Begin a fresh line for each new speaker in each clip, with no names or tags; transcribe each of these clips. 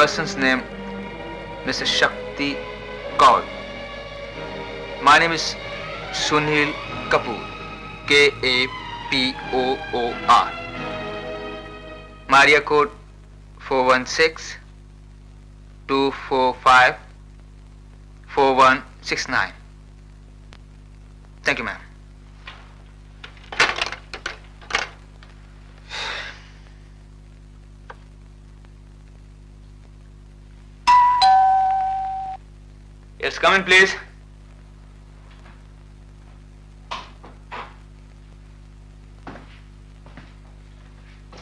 person's name, Mr. Shakti Kaur. My name is Sunil Kapoor, Kapoor. My area code 416-245-4169. Thank you, ma'am. Yes, come in, please.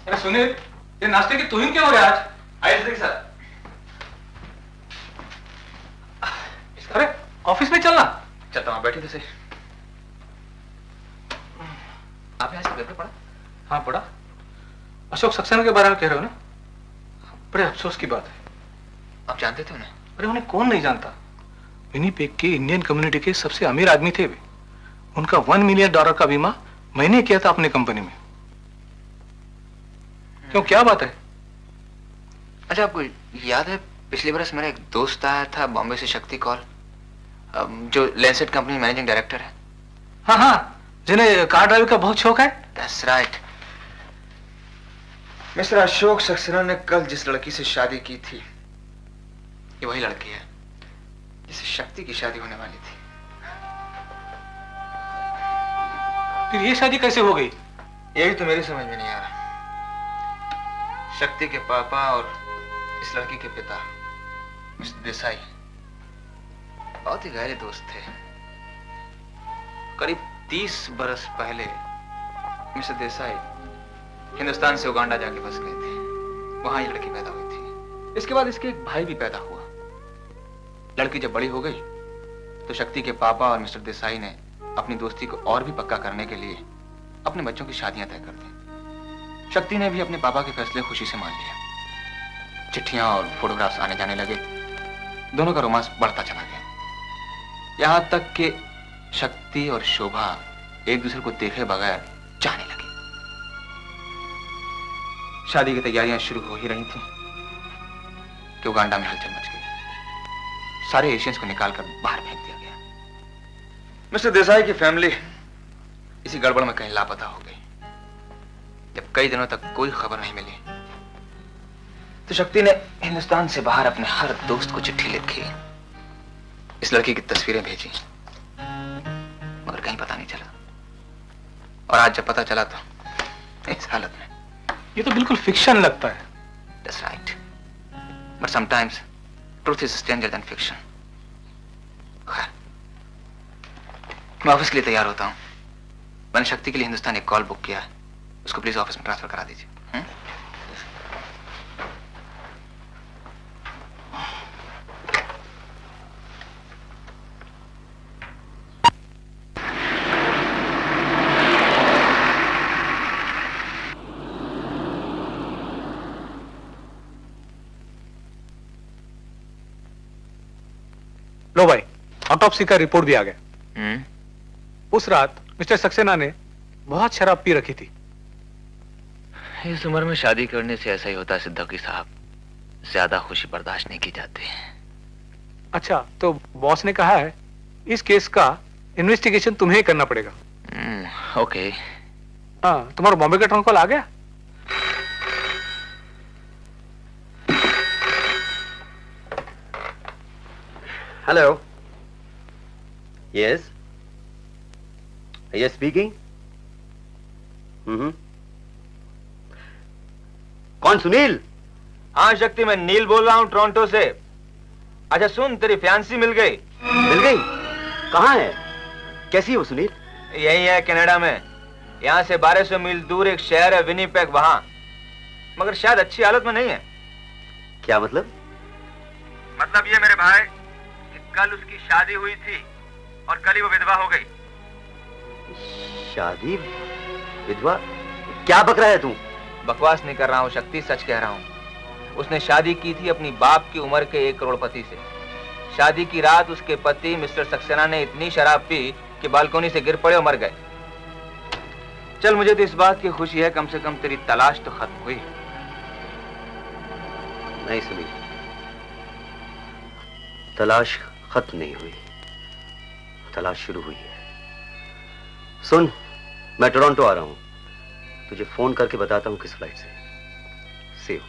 अरे सुनील, ये नाश्ते की तुहिन क्यों हो रहा है आज?
आइए देखिए सर।
अरे ऑफिस में चलना।
चलता हूँ, बैठिए तो सही। आपने आज पेपर पढ़ा?
हाँ पढ़ा। अशोक सक्सेना के बारे में कह रहे हो ना? बड़े अफसोस की बात है।
आप जानते थे उन्हें?
अरे उन्हें कौन नहीं जानता। विनीपेग के इंडियन कम्युनिटी के सबसे अमीर आदमी थे वे। उनका $1 मिलियन का बीमा मैंने किया था अपनी कंपनी में। क्यों, क्या बात है?
अच्छा, आपको याद है पिछले बरस मेरा एक दोस्त आया था बॉम्बे से, शक्ति कौल, जो लैंसेट कंपनी में मैनेजिंग डायरेक्टर है।
हाँ हाँ, जिन्हें कार ड्राइविंग का बहुत शौक है।
That's right. Mister Ashok Saxena ने कल जिस लड़की से शादी की थी, ये वही लड़की है जिससे शक्ति की शादी होने वाली थी।
फिर ये शादी कैसे हो गई?
यही तो मेरी समझ में नहीं आ रहा। शक्ति के पापा और इस लड़की के पिता मिस्टर देसाई बहुत ही गहरे दोस्त थे। करीब 30 बरस पहले मिस्टर देसाई हिंदुस्तान से उगांडा जाके बस गए थे। वहां ये लड़की पैदा हुई थी। इसके बाद इसके एक भाई भी पैदा हुआ। लड़की जब बड़ी हो गई तो शक्ति के पापा और मिस्टर देसाई ने अपनी दोस्ती को और भी पक्का करने के लिए अपने बच्चों की शादियां तय कर दी। शक्ति ने भी अपने पापा के फैसले खुशी से मान लिया। चिट्ठियां और फोटोग्राफ्स आने जाने लगे। दोनों का रोमांस बढ़ता चला गया, यहां तक कि शक्ति और शोभा एक दूसरे को देखे बगैर जाने लगे। शादी की तैयारियां शुरू हो ही रही थी कि उगांडा में हलचल मच गई। सारे एशियंस को निकालकर बाहर फेंक दिया गया। मिस्टर देसाई की फैमिली इसी गड़बड़ में कहीं लापता हो गई। जब कई दिनों तक कोई खबर नहीं मिली तो शक्ति ने हिंदुस्तान से बाहर अपने हर दोस्त को चिट्ठी लिखी, इस लड़की की तस्वीरें भेजी, मगर कहीं पता नहीं चला। और आज जब पता चला तो इस हालत में।
ये तो बिल्कुल फिक्शन लगता है।
That's right. But sometimes truth is stranger than fiction. खैर, मैं ऑफिस के लिए तैयार होता हूँ। मैंने शक्ति के लिए हिंदुस्तान एक कॉल बुक किया है, उसको प्लीज ऑफिस में ट्रांसफर करा दीजिए।
लो भाई, ऑटोप्सी का रिपोर्ट भी आ गया। उस रात मिस्टर सक्सेना ने बहुत शराब पी रखी थी।
इस उम्र में शादी करने से ऐसा ही होता है सिद्दीकी साहब, ज्यादा खुशी बर्दाश्त नहीं की जाती।
अच्छा, तो बॉस ने कहा है इस केस का इन्वेस्टिगेशन तुम्हें ही करना पड़ेगा।
ओके।
हाँ, तुम्हारा बॉम्बे का ट्रंक कॉल आ गया?
हेलो। Yes yes speaking. कौन, सुनील?
हाँ शक्ति, मैं नील बोल रहा हूँ टोरंटो से। अच्छा सुन, तेरी फियांसी मिल गई।
मिल गई? कहाँ है? कैसी है वो सुनील?
यही है कनाडा में। यहाँ से 1200 मील दूर एक शहर है विनीपेग, वहां। मगर शायद अच्छी हालत में नहीं है।
क्या मतलब?
मतलब ये मेरे भाई कि कल उसकी शादी हुई थी और कल ही वो विधवा हो गई।
शादी? विधवा? क्या बक रहा है तू?
बकवास नहीं कर रहा हूँ शक्ति, सच कह रहा हूँ। उसने शादी की थी अपनी बाप की उम्र के एक करोड़पति से। शादी की रात उसके पति मिस्टर सक्सेना ने इतनी शराब पी कि बालकोनी से गिर पड़े और मर गए। चल, मुझे तो इस बात की खुशी है कम से कम तेरी तलाश तो खत्म हुई।
नहीं सुनील, तलाश खत्म नहीं हुई, तलाश शुरू हुई है। सुन, मैं टोरंटो आ रहा हूं, तुझे फोन करके बताता हूं किस फ्लाइट से। सी यू।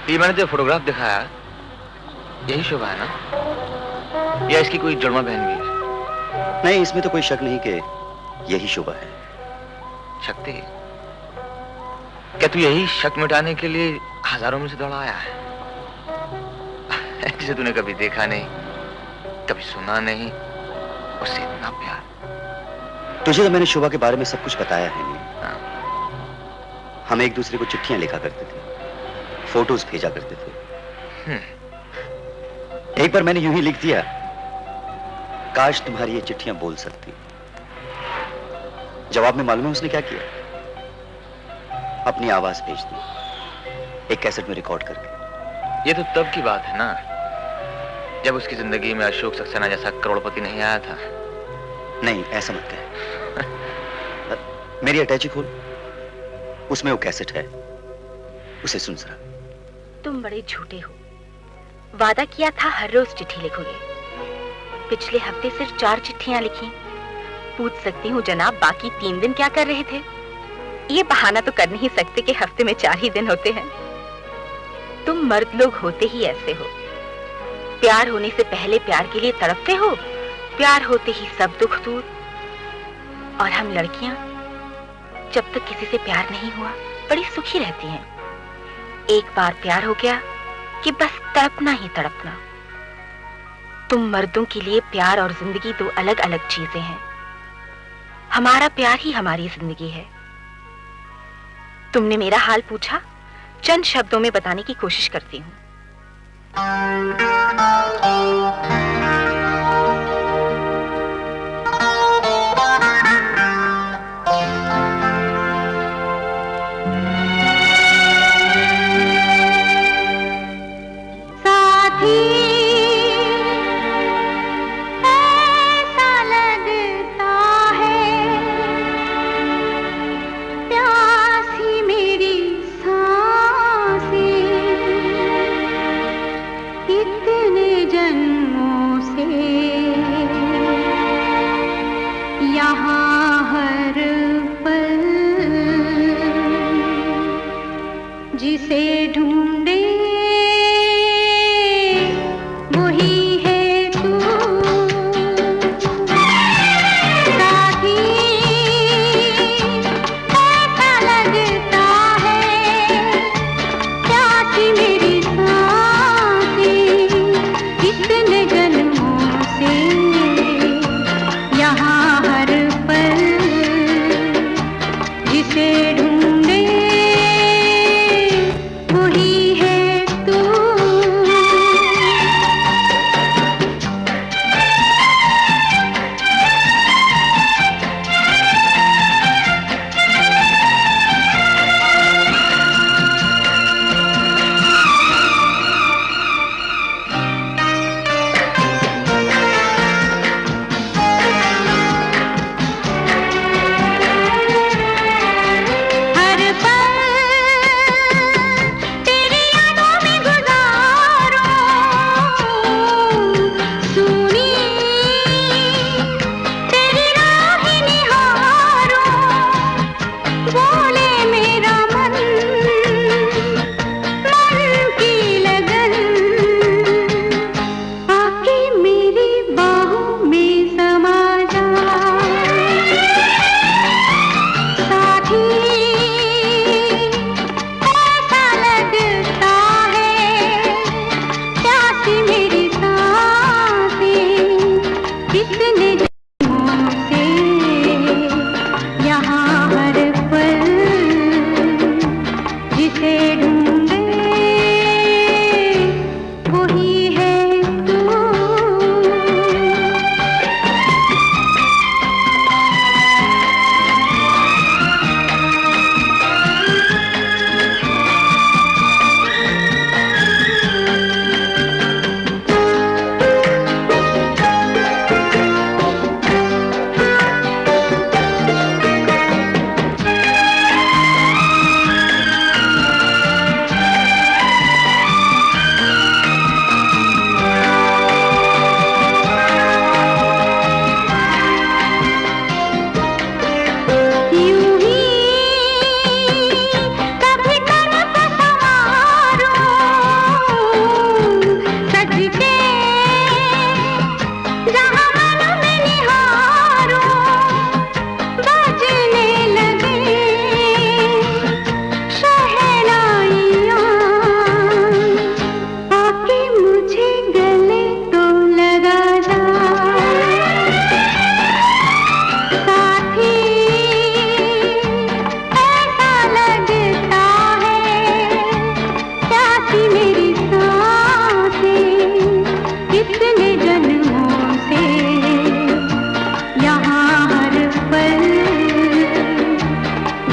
ये मैंने जो फोटोग्राफ दिखाया, यही शोभा है ना? या इसकी कोई जुड़वा बहन भी है?
नहीं, इसमें तो कोई शक नहीं कि यही शोभा है।
शक्ति, क्या तू यही शक मिटाने के लिए हजारों में से दौड़ा आया है? जिसे तूने कभी देखा नहीं, कभी सुना नहीं, उससे इतना प्यार।
तुझे तो मैंने शोभा के बारे में सब कुछ बताया है नहीं?
हाँ।
हम एक दूसरे को चिट्ठियां लिखा करते थे, फोटोज भेजा करते थे। एक बार मैंने यूं ही लिख दिया, काश तुम्हारी ये चिट्ठियां बोल सकती। जवाब में मालूम है उसने क्या किया? अपनी आवाज भेज दी, एक कैसेट में रिकॉर्ड करके।
ये तो तब की बात है ना, जब उसकी जिंदगी में अशोक सक्सेना जैसा करोड़पति नहीं आया था।
नहीं, ऐसा मत कह। मेरी अटैची खोल, उसमें वो कैसेट है, उसे सुन जरा।
तुम बड़े झूठे हो। वादा किया था हर रोज चिट्ठी लिखोगे, पिछले हफ्ते सिर्फ 4 चिट्ठियां लिखी। पूछ सकती हूँ जनाब, बाकी 3 दिन क्या कर रहे थे? ये बहाना तो कर नहीं सकते कि हफ्ते में 4 ही दिन होते हैं। तुम मर्द लोग होते ही ऐसे हो, प्यार होने से पहले प्यार के लिए तड़पते हो, प्यार होते ही सब दुख दूर। और हम लड़कियां जब तक किसी से प्यार नहीं हुआ बड़ी सुखी रहती हैं। एक बार प्यार हो गया कि बस तड़पना ही तड़पना। तुम मर्दों के लिए प्यार और जिंदगी 2 अलग अलग चीजें हैं। हमारा प्यार ही हमारी जिंदगी है। तुमने मेरा हाल पूछा, चंद शब्दों में बताने की कोशिश करती हूँ।
जिसे ढूंढे वही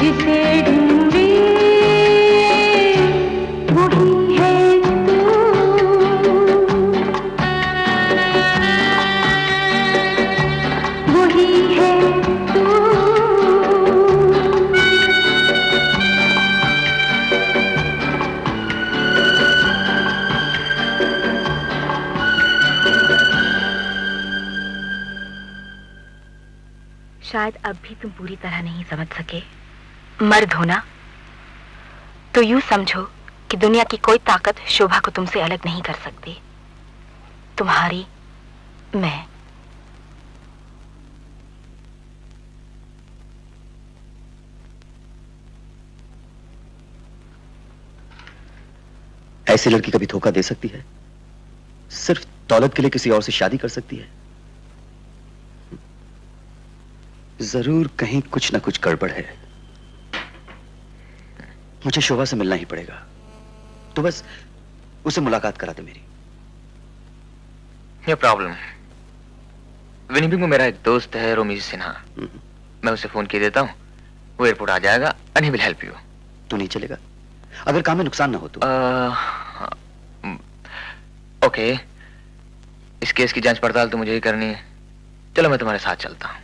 जिसे ढूंढे वही है तू, वही है तू।
शायद अब भी तुम पूरी तरह नहीं समझ सके। मर्द हो ना, तो यूं समझो कि दुनिया की कोई ताकत शोभा को तुमसे अलग नहीं कर सकती। तुम्हारी मैं।
ऐसी लड़की कभी धोखा दे सकती है? सिर्फ दौलत के लिए किसी और से शादी कर सकती है? जरूर कहीं कुछ ना कुछ गड़बड़ है। मुझे शोभा से मिलना ही पड़ेगा। तो बस उसे मुलाकात करा दे मेरी।
No problem. विनिपिग में मेरा एक दोस्त है रोमी सिन्हा, मैं उसे फोन किए देता हूँ, वो एयरपोर्ट आ जाएगा and he will help you.
तू नहीं चलेगा? अगर काम में नुकसान ना हो तो।
ओके, इस केस की जांच पड़ताल तो मुझे ही करनी है। चलो मैं तुम्हारे साथ चलता हूँ।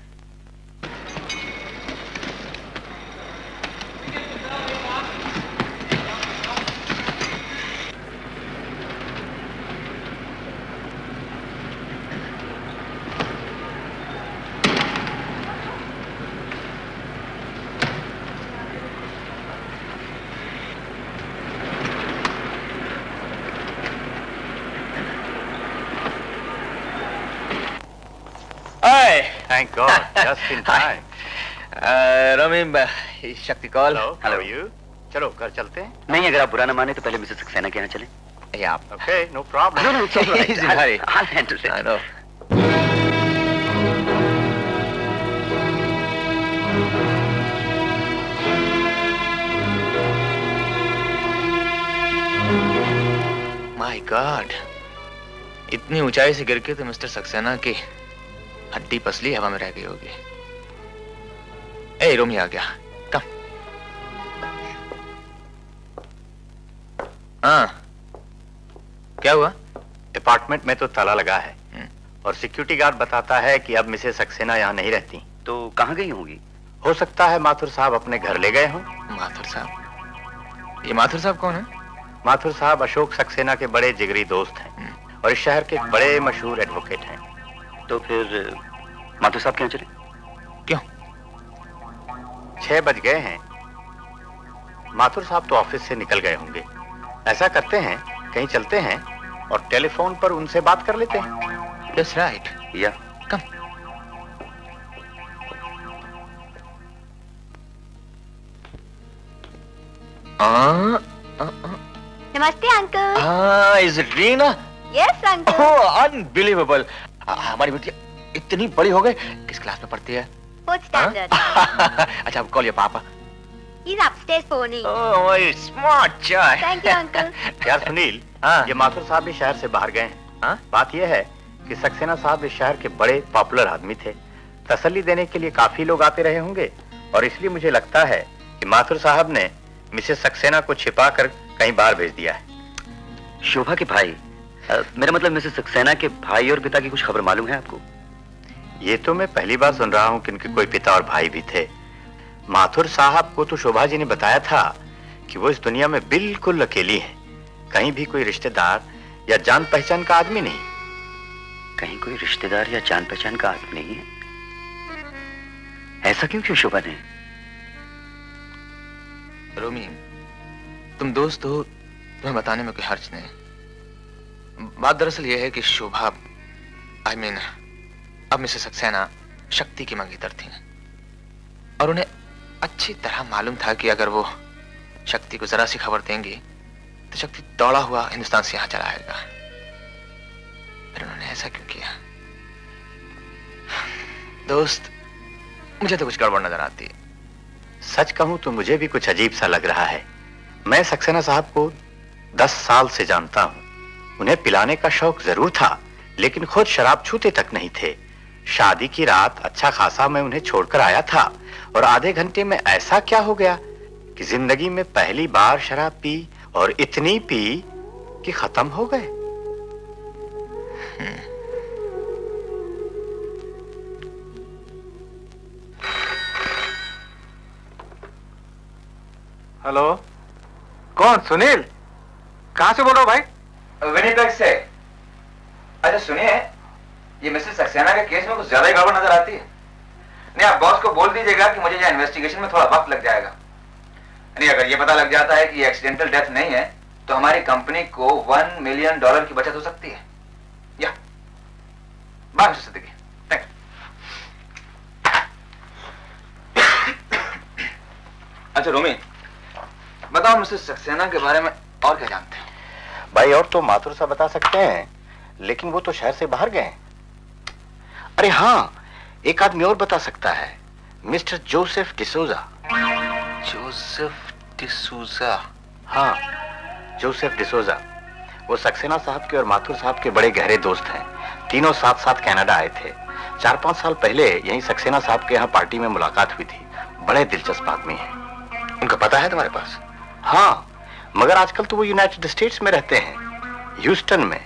Thank God, just in time.
रोमी, शक्ति call.
Hello, how are you? चलो घर चलते हैं।
नहीं, अगर आप बुरा ना माने तो पहले मिसेस सक्सेना के यहाँ चलें।
Yeah.
Okay, no problem.
No, it's all right.
Easy, hurry.
I'll handle it.
I know. My God, इतनी ऊंचाई से गिर के तो मिस्टर सक्सेना की हड्डी पसली हवा में रह गई होगी। ए रोमी आ गया, कम। हाँ, क्या हुआ?
अपार्टमेंट में तो ताला लगा है और सिक्योरिटी गार्ड बताता है कि अब मिसेस सक्सेना यहाँ नहीं रहती।
तो कहाँ गई होंगी?
हो सकता है माथुर साहब अपने घर ले गए हों।
माथुर साहब? ये माथुर साहब कौन है?
माथुर साहब अशोक सक्सेना के बड़े जिगरी दोस्त हैं और इस शहर के एक बड़े मशहूर एडवोकेट हैं।
तो फिर माथुर साहब क्यों चले?
क्यों?
6 बज गए हैं। माथुर साहब तो ऑफिस से निकल गए होंगे। ऐसा करते हैं, कहीं चलते हैं और टेलीफोन पर उनसे बात कर लेते हैं।
That's right.
या
कम।
नमस्ते uncle.
Is it Reena?
Yes uncle.
Oh, unbelievable. हमारी बेटी इतनी बड़ी हो गई। किस क्लास में पढ़ती है?
Fourth standard.
अच्छा, कॉल योर पापा।
He's upstairs phoning.
Oh, my smart child.
Thank you uncle.
यार सुनील, ये माथुर साहब भी शहर से बाहर गए हैं। बात यह है कि सक्सेना साहब इस शहर के बड़े पॉपुलर आदमी थे। तसल्ली देने के लिए काफी लोग आते रहे होंगे और इसलिए मुझे लगता है कि माथुर साहब ने मिसेस सक्सेना को छिपा कर कहीं बाहर भेज दिया है।
शोभा के भाई, मेरा मतलब मिसेस सक्सेना के भाई और पिता की कुछ खबर मालूम है आपको?
ये तो मैं पहली बार सुन रहा हूँ कि इनके कोई पिता और भाई भी थे। माथुर साहब को तो शोभा जी ने बताया था कि वो इस दुनिया में बिल्कुल अकेली है, कहीं भी कोई रिश्तेदार या जान पहचान का आदमी नहीं।
कहीं कोई रिश्तेदार या जान पहचान का आदमी नहीं है? ऐसा क्यों शोभा ने?
रोमी, तुम दोस्त हो, तुम्हें बताने में कोई हर्ज नहीं। बात दरअसल यह है कि शोभा, I mean, अब मिसेस सक्सेना शक्ति की मंगेतर थी और उन्हें अच्छी तरह मालूम था कि अगर वो शक्ति को जरा सी खबर देंगी तो शक्ति दौड़ा हुआ हिंदुस्तान से यहां चला आएगा। फिर उन्होंने ऐसा क्यों किया? दोस्त, मुझे तो कुछ गड़बड़ नजर आती है।
सच कहूं तो मुझे भी कुछ अजीब सा लग रहा है। मैं सक्सेना साहब को 10 साल से जानता हूं। उन्हें पिलाने का शौक जरूर था, लेकिन खुद शराब छूते तक नहीं थे। शादी की रात अच्छा खासा मैं उन्हें छोड़कर आया था और आधे घंटे में ऐसा क्या हो गया कि जिंदगी में पहली बार शराब पी और इतनी पी कि खत्म हो गए।
हेलो, कौन? सुनील? कहां से बोल रहे हो भाई?
विनीपेग से। अच्छा सुनिए, ये मिसेस सक्सेना के केस में कुछ ज्यादा ही गड़बड़ नजर आती है। नहीं, आप बॉस को बोल दीजिएगा कि मुझे यहाँ इन्वेस्टिगेशन में थोड़ा वक्त लग जाएगा। नहीं, अगर ये पता लग जाता है कि ये एक्सीडेंटल डेथ नहीं है तो हमारी कंपनी को $1 मिलियन की बचत हो सकती है। या बाय मिस्टर सिद्दीकी। अच्छा रोमी, बताओ मिसेस सक्सेना के बारे में और क्या जानते हैं?
भाई और तो माथुर सा बता सकते हैं, लेकिन वो तो शहर से बाहर गए। अरे हाँ, एक आदमी और बता सकता है, mister Joseph D'Souza.
Joseph D'Souza?
हाँ, जोसेफ डिसोजा। वो सक्सेना साहब के और माथुर साहब के बड़े गहरे दोस्त हैं। तीनों साथ साथ कनाडा आए थे। 4-5 साल पहले यहीं सक्सेना साहब के यहाँ पार्टी में मुलाकात हुई थी। बड़े दिलचस्प आदमी हैं।
उनका पता है तुम्हारे पास?
हाँ, मगर आजकल तो वो यूनाइटेड स्टेट्स में रहते हैं, ह्यूस्टन में।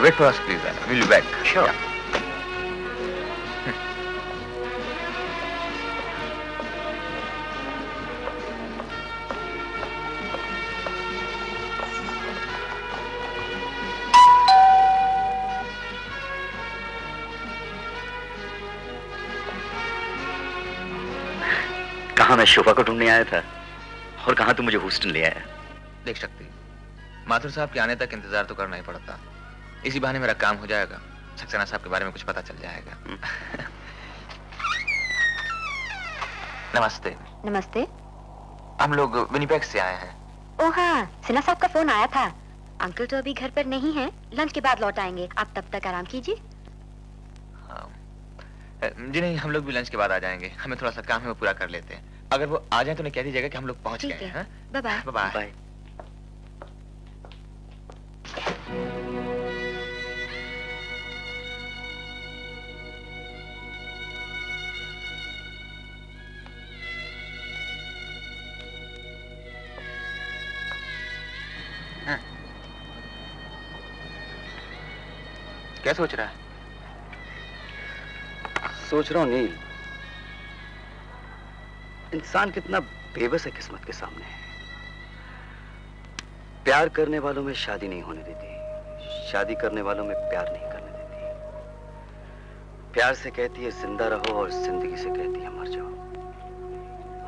Wait for us, please. We'll be back.
Sure.
कहाँ मैं शोभा को ढूंढने आया था और कहाँ तू मुझे ह्यूस्टन ले आया।
देख सकती, माथुर साहब के आने तक इंतजार तो करना ही पड़ता। इसी बहाने मेरा काम हो जाएगा, सक्सेना साहब के बारे में कुछ पता चल जाएगा। नमस्ते।
नमस्ते।
हम लोग विनीपेग से आए हैं।
ओ हाँ, सिन्हा साहब का फोन आया था। अंकल तो अभी घर पर नहीं है, लंच के बाद लौट आएंगे। आप तब तक आराम कीजिए।
हाँ। जी नहीं, हम लोग भी लंच के बाद आ जाएंगे। हमें थोड़ा सा काम है, वो पूरा कर लेते हैं। अगर वो आ जाए तो उन्हें कह दीजिएगा कि हम लोग पहुंच गए हैं।
Bye bye.
Bye bye. क्या सोच रहा है?
सोच रहा हूं नील, इंसान कितना बेबस है किस्मत के सामने। प्यार करने वालों में शादी नहीं होने देती, शादी करने वालों में प्यार नहीं करने देती। प्यार से कहती है जिंदा रहो और जिंदगी से कहती है मर जाओ।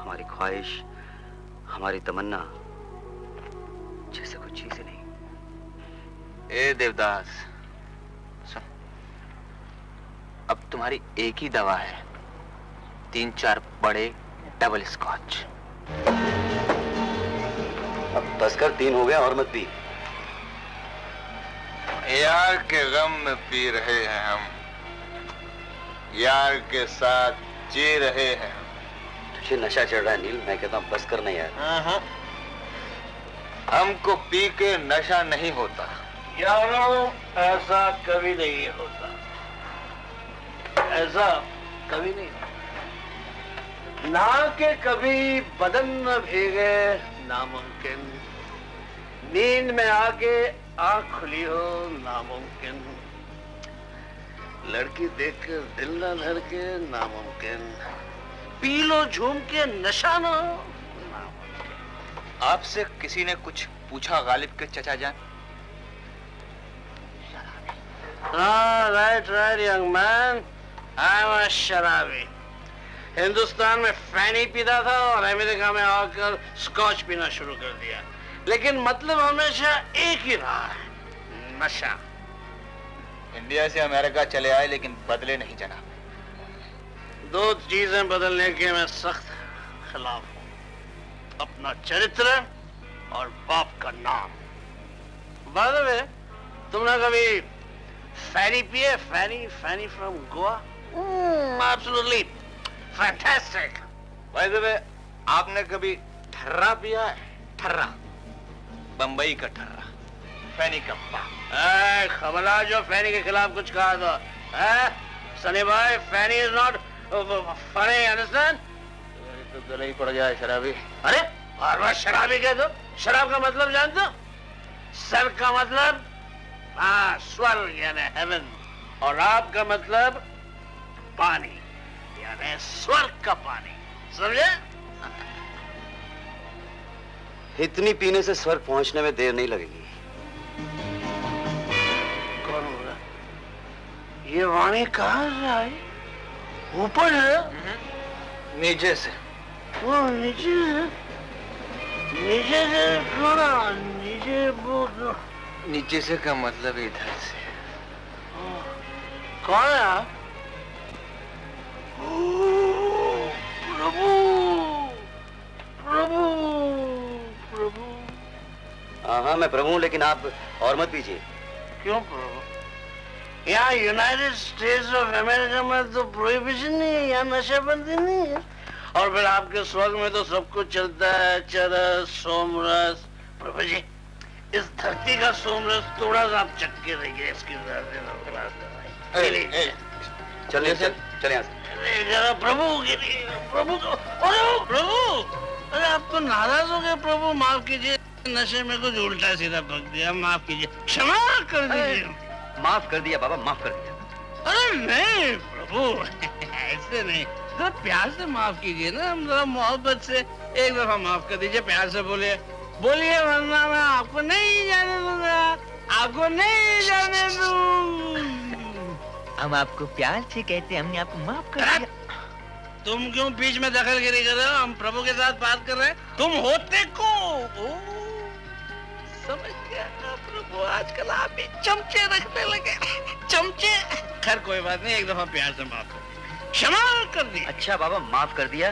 हमारी ख्वाहिश, हमारी तमन्ना जैसे कोई चीज ही नहीं।
ए देवदास, सुन, अब तुम्हारी एक ही दवा है, 3-4 बड़े डबल स्कॉच।
अब बस कर, 3 हो गया और मत पी।
यार के गम में पी रहे हैं हम, यार के साथ जी रहे हैं।
तुझे नशा चढ़ रहा है नील, मैं कहता हूँ बस कर नहीं यार।
हमको पी के नशा नहीं होता
यारों, ऐसा कभी नहीं होता, ऐसा कभी नहीं होता। ना के कभी बदन न भीगे नामुमकिन, नींद में आके आंख खुली हो नामुमकिन, लड़की देखकर दिल न धड़के नामुमकिन, पी लो झूम के नशा न हो नामुमकिन।
आपसे किसी ने कुछ पूछा गालिब के चचा जान?
हाँ, right right young man, I am a शराबी। हिंदुस्तान में फैनी पीता था और अमेरिका में आकर स्कॉच पीना शुरू कर दिया, लेकिन मतलब हमेशा एक ही रहा है, नशा।
इंडिया से अमेरिका चले आए लेकिन बदले नहीं जनाब।
दो चीजें बदलने के मैं सख्त खिलाफ हूं, अपना चरित्र और बाप का नाम। बाय द वे, तुमने कभी फैनी पिए? Feni from Goa? Absolutely fantastic.
By the way, आपने कभी ठर्रा पिया है? ठर्रा, बंबई का ठर्रा, फैनी का बाप।
खबरदार जो फैनी के खिलाफ कुछ कहा तो, सनी भाई, फैनी इज नॉट फनी, अंडरस्टैंड? तो गले ही पड़ गया है शराबी। अरे बार बार शराबी कह दो। शराब का मतलब जानते हो? सर का मतलब स्वर्ग यानी हेवन, और आप का मतलब पानी यानी स्वर्ग का पानी, समझे?
इतनी पीने से स्वर्ग पहुंचने में देर नहीं लगेगी।
कौन होगा ये? वाणी कहाँ से आई? ऊपर है?
नीचे से।
वो नीचे से? नीचे से थोड़ा नीचे वो।
नीचे से का मतलब इधर से।
कौन है आप? प्रभु प्रभु प्रभु।
हाँ, मैं प्रभु हूँ, लेकिन आप और मत पीजिए।
क्यों प्रभु? यहाँ यूनाइटेड स्टेट्स ऑफ अमेरिका में तो प्रोहिबिशन नहीं है, यहाँ नशाबंदी नहीं है, और फिर आपके स्वर्ग में तो सब कुछ चलता है, चरस सोमरस। प्रभु जी, इस धरती का सोमरस थोड़ा सा आप चक्के रहिए, इसकी
चले यहाँ से।
प्रभु अरे आप तो नाराज हो गए प्रभु, माफ कीजिए, नशे में कुछ उल्टा सीधा बक दिया, माफ कीजिए, क्षमा कर दीजिए।
माफ कर दिया बाबा, माफ कर दिया।
अरे नहीं प्रभु, ऐसे नहीं, जरा प्यार से माफ कीजिए ना, हम जरा मोहब्बत से एक दफा माफ कर दीजिए, प्यार से बोलिए, बोलिए, वरना मैं आपको नहीं जाने दूंगा, आपको नहीं जाने दूं।
हम आपको प्यार से कहते हैं, हमने आपको माफ कर दिया।
तुम क्यों बीच में दखलगिरी कर रहे हो? हम प्रभु के साथ बात कर रहे हैं, तुम होते को। समझ गया प्रभु, आजकल आप भी चमचे रखने लगे, चमचे। खैर कोई बात नहीं, एक दफा प्यार से माफ कर दिया, क्षमा कर दी।
अच्छा बाबा, माफ कर दिया,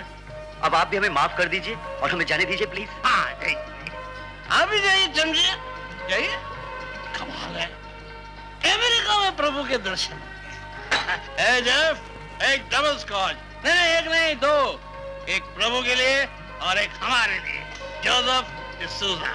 अब आप भी हमें माफ कर दीजिए और हमें जाने दीजिए प्लीज।
हाँ जाइए, आप भी जाइए, चमचे जाइए। कमाल है, अमेरिका में प्रभु के दर्शन। जेफ, एक डबल स्कॉच। नहीं, एक नहीं, दो, एक प्रभु के लिए और एक हमारे लिए, जोसेफ डिसूजा।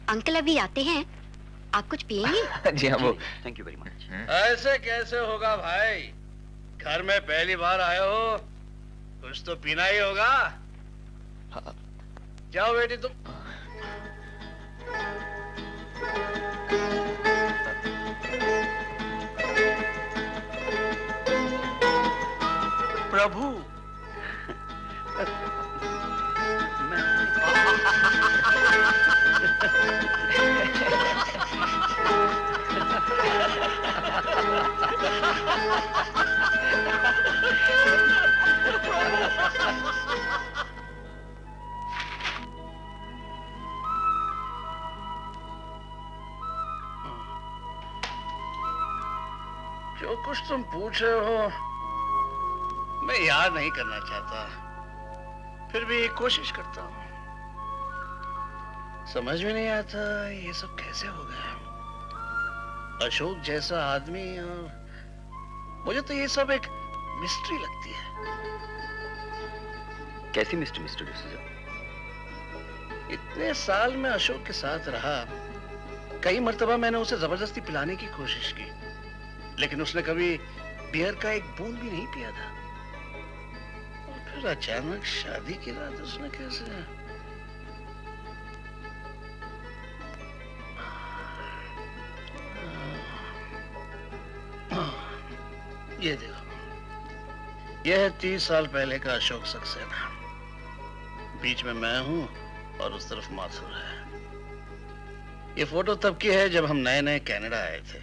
अंकल अभी आते हैं, आप कुछ पिएंगे?
जी हाँ, वो
थैंक यू वेरी मच।
ऐसे कैसे होगा भाई, घर में पहली बार आए हो, कुछ तो पीना ही होगा।
हाँ।
जाओ बेटी तुम। प्रभु जो कुछ तुम पूछ रहे हो मैं याद नहीं करना चाहता, फिर भी कोशिश करता हूँ। समझ में नहीं आता ये सब कैसे हो गया। अशोक जैसा आदमी, और मुझे तो ये सब एक मिस्ट्री लगती है।
कैसी मिस्ट्री मिस्टर डिसूजा?
इतने साल में अशोक के साथ रहा, कई मर्तबा मैंने उसे जबरदस्ती पिलाने की कोशिश की, लेकिन उसने कभी बियर का एक बूंद भी नहीं पिया था। और फिर अचानक शादी की रात उसने कैसे... ये देखो, यह है 30 साल पहले का अशोक सक्सेना। बीच में मैं हूं और उस तरफ माथुर है। ये फोटो तब की है जब हम नए नए कनाडा आए थे।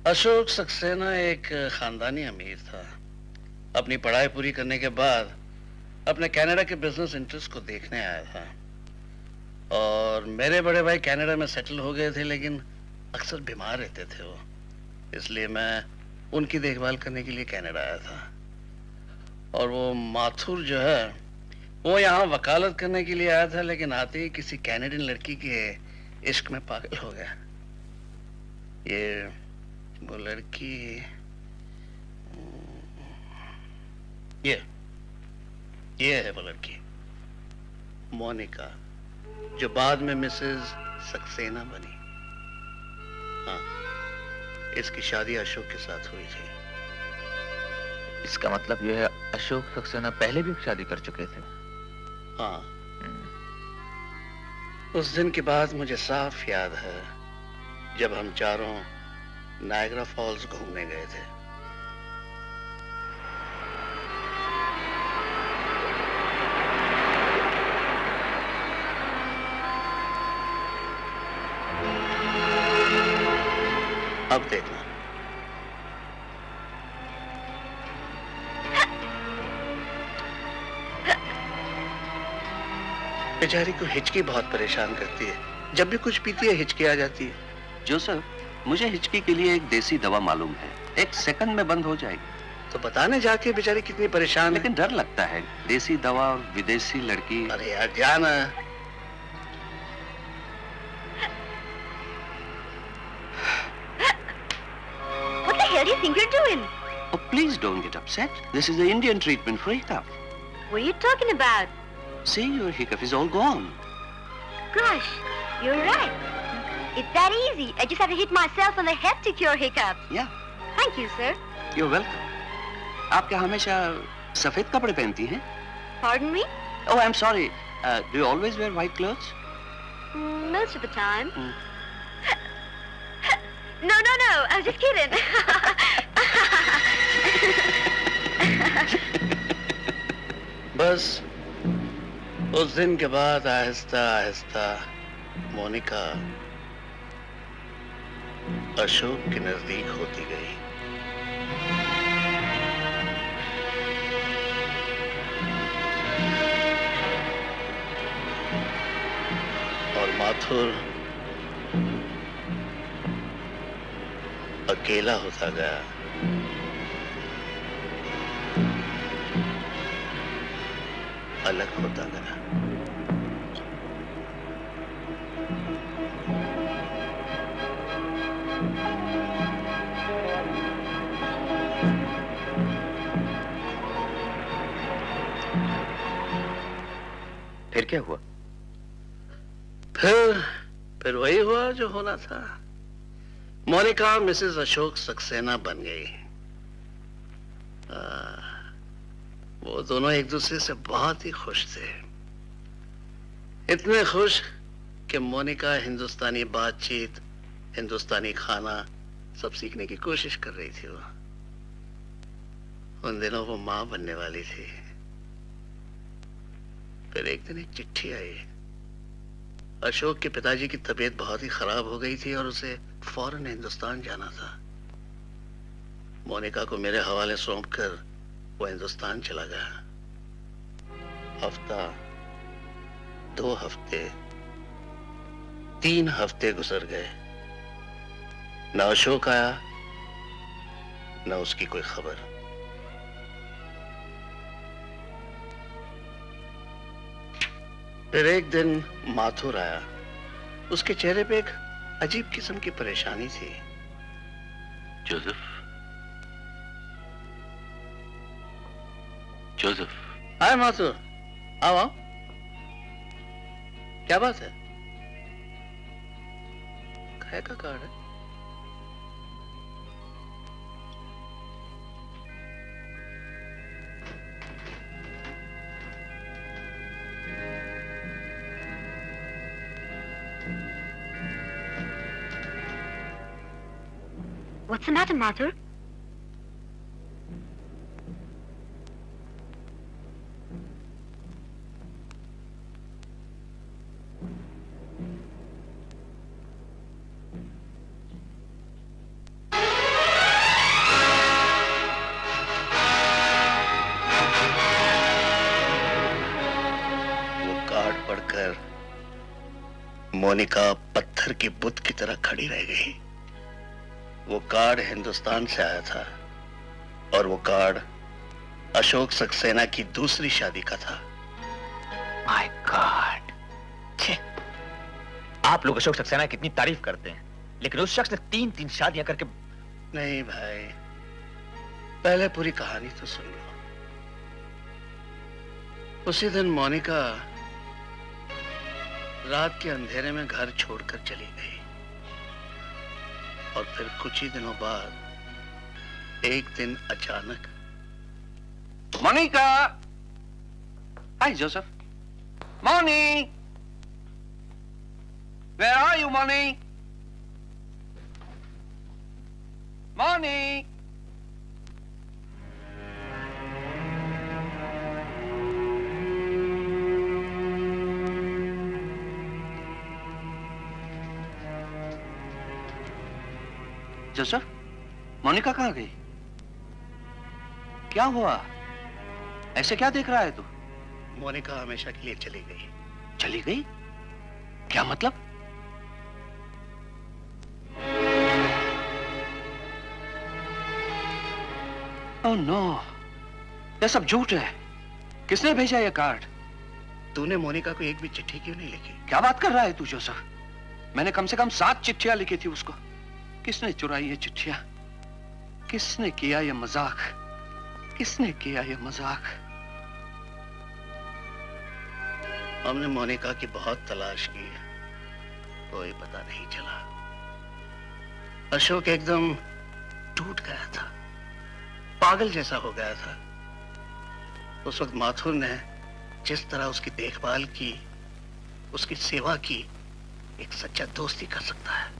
अशोक सक्सेना एक खानदानी अमीर था। अपनी पढ़ाई पूरी करने के बाद अपने कनाडा के बिजनेस इंटरेस्ट को देखने आया था। और मेरे बड़े भाई कनाडा में सेटल हो गए थे, लेकिन अक्सर बीमार रहते थे वो, इसलिए मैं उनकी देखभाल करने के लिए कनाडा आया था। और वो माथुर जो है वो यहाँ वकालत करने के लिए आया था, लेकिन आते ही किसी कैनेडियन लड़की के इश्क में पागल हो गया। ये वो लड़की, ये है वो लड़की मोनिका, जो बाद में मिसेस सक्सेना बनी। हाँ, इसकी शादी अशोक के साथ हुई थी।
इसका मतलब यह है अशोक सक्सेना पहले भी शादी कर चुके थे?
हाँ। उस दिन की बात मुझे साफ याद है, जब हम चारों नायग्रा फॉल्स घूमने गए थे। अब देखना, बेचारी को हिचकी बहुत परेशान करती है। जब भी कुछ पीती है हिचकी आ जाती है।
जोसेफ, मुझे हिचकी के लिए एक देसी दवा मालूम है, 1 सेकंड में बंद हो जाएगी।
तो बताने जाके बेचारी कितनी परेशान है।
लेकिन डर लगता है, देसी दवा और विदेशी लड़की।
अरे यार जाना।
What the hell do you think you're doing?
Oh, please don't get upset. This is the Indian treatment for hiccup.
What are you talking about?
See, your hiccup is all gone.
Gosh, you're right. It's that easy. I just have to hit myself on the head to cure hiccups.
Yeah.
Thank you, sir.
You're welcome. आप क्या हमेशा सफेद कपड़े पहनती हैं?
Pardon me?
Oh, I'm sorry. Do you always wear white clothes?
Most of the time. No, I was just kidding.
बस उस दिन के बाद आहिस्ता आहिस्ता मोनिका अशोक के नजदीक होती गई। और माथुर अकेला होता गया। अलग होता गया।
फिर क्या हुआ?
फिर वही हुआ जो होना था। मोनिका मिसेस अशोक सक्सेना बन गई। वो दोनों एक दूसरे से बहुत ही खुश थे। इतने खुश कि मोनिका हिंदुस्तानी बातचीत, हिंदुस्तानी खाना सब सीखने की कोशिश कर रही थी। वो उन दिनों वो मां बनने वाली थी। फिर एक दिन एक चिट्ठी आई। अशोक के पिताजी की तबीयत बहुत ही खराब हो गई थी और उसे फौरन हिंदुस्तान जाना था। मोनिका को मेरे हवाले सौंपकर वो हिंदुस्तान चला गया। हफ्ता, 2 हफ्ते, 3 हफ्ते गुजर गए। न अशोक आया न उसकी कोई खबर। फिर एक दिन माथुर आया। उसके चेहरे पे एक अजीब किस्म की परेशानी थी।
Joseph, Joseph.
हाय माथुर, आओ आओ। क्या बात है? काय का कार्ड है?
What's the matter, Mathur?
वो कार्ड पढ़कर मोनिका पत्थर की बुत की तरह खड़ी रह गई। वो कार्ड हिंदुस्तान से आया था और वो कार्ड अशोक सक्सेना की दूसरी शादी का था।
My God! आप लोग अशोक सक्सेना की इतनी तारीफ करते हैं, लेकिन उस शख्स ने 3-3 शादियां करके।
नहीं भाई, पहले पूरी कहानी तो सुन लो। उसी दिन मोनिका रात के अंधेरे में घर छोड़कर चली गई और फिर कुछ ही दिनों बाद एक दिन अचानक।
Monica! Hi Joseph. Moni! Where are you, Moni? Moni! Joseph, Monica कहाँ गई? क्या हुआ? ऐसे क्या देख रहा है तू?
मोनिका हमेशा के लिए चली गई।
चली गई? क्या मतलब? ओह नो, ये सब झूठ है। किसने भेजा ये कार्ड?
तूने मोनिका को एक भी चिट्ठी क्यों नहीं लिखी?
क्या बात कर रहा है तू जोसेफ? मैंने कम से कम 7 चिट्ठियां लिखी थी उसको। किसने चुराई ये चिट्ठियां? किसने किया ये मजाक? किसने किया ये मजाक?
हमने मोनिका की बहुत तलाश की, कोई पता नहीं चला। अशोक एकदम टूट गया था, पागल जैसा हो गया था। उस वक्त माथुर ने जिस तरह उसकी देखभाल की, उसकी सेवा की, एक सच्चा दोस्त ही कर सकता है।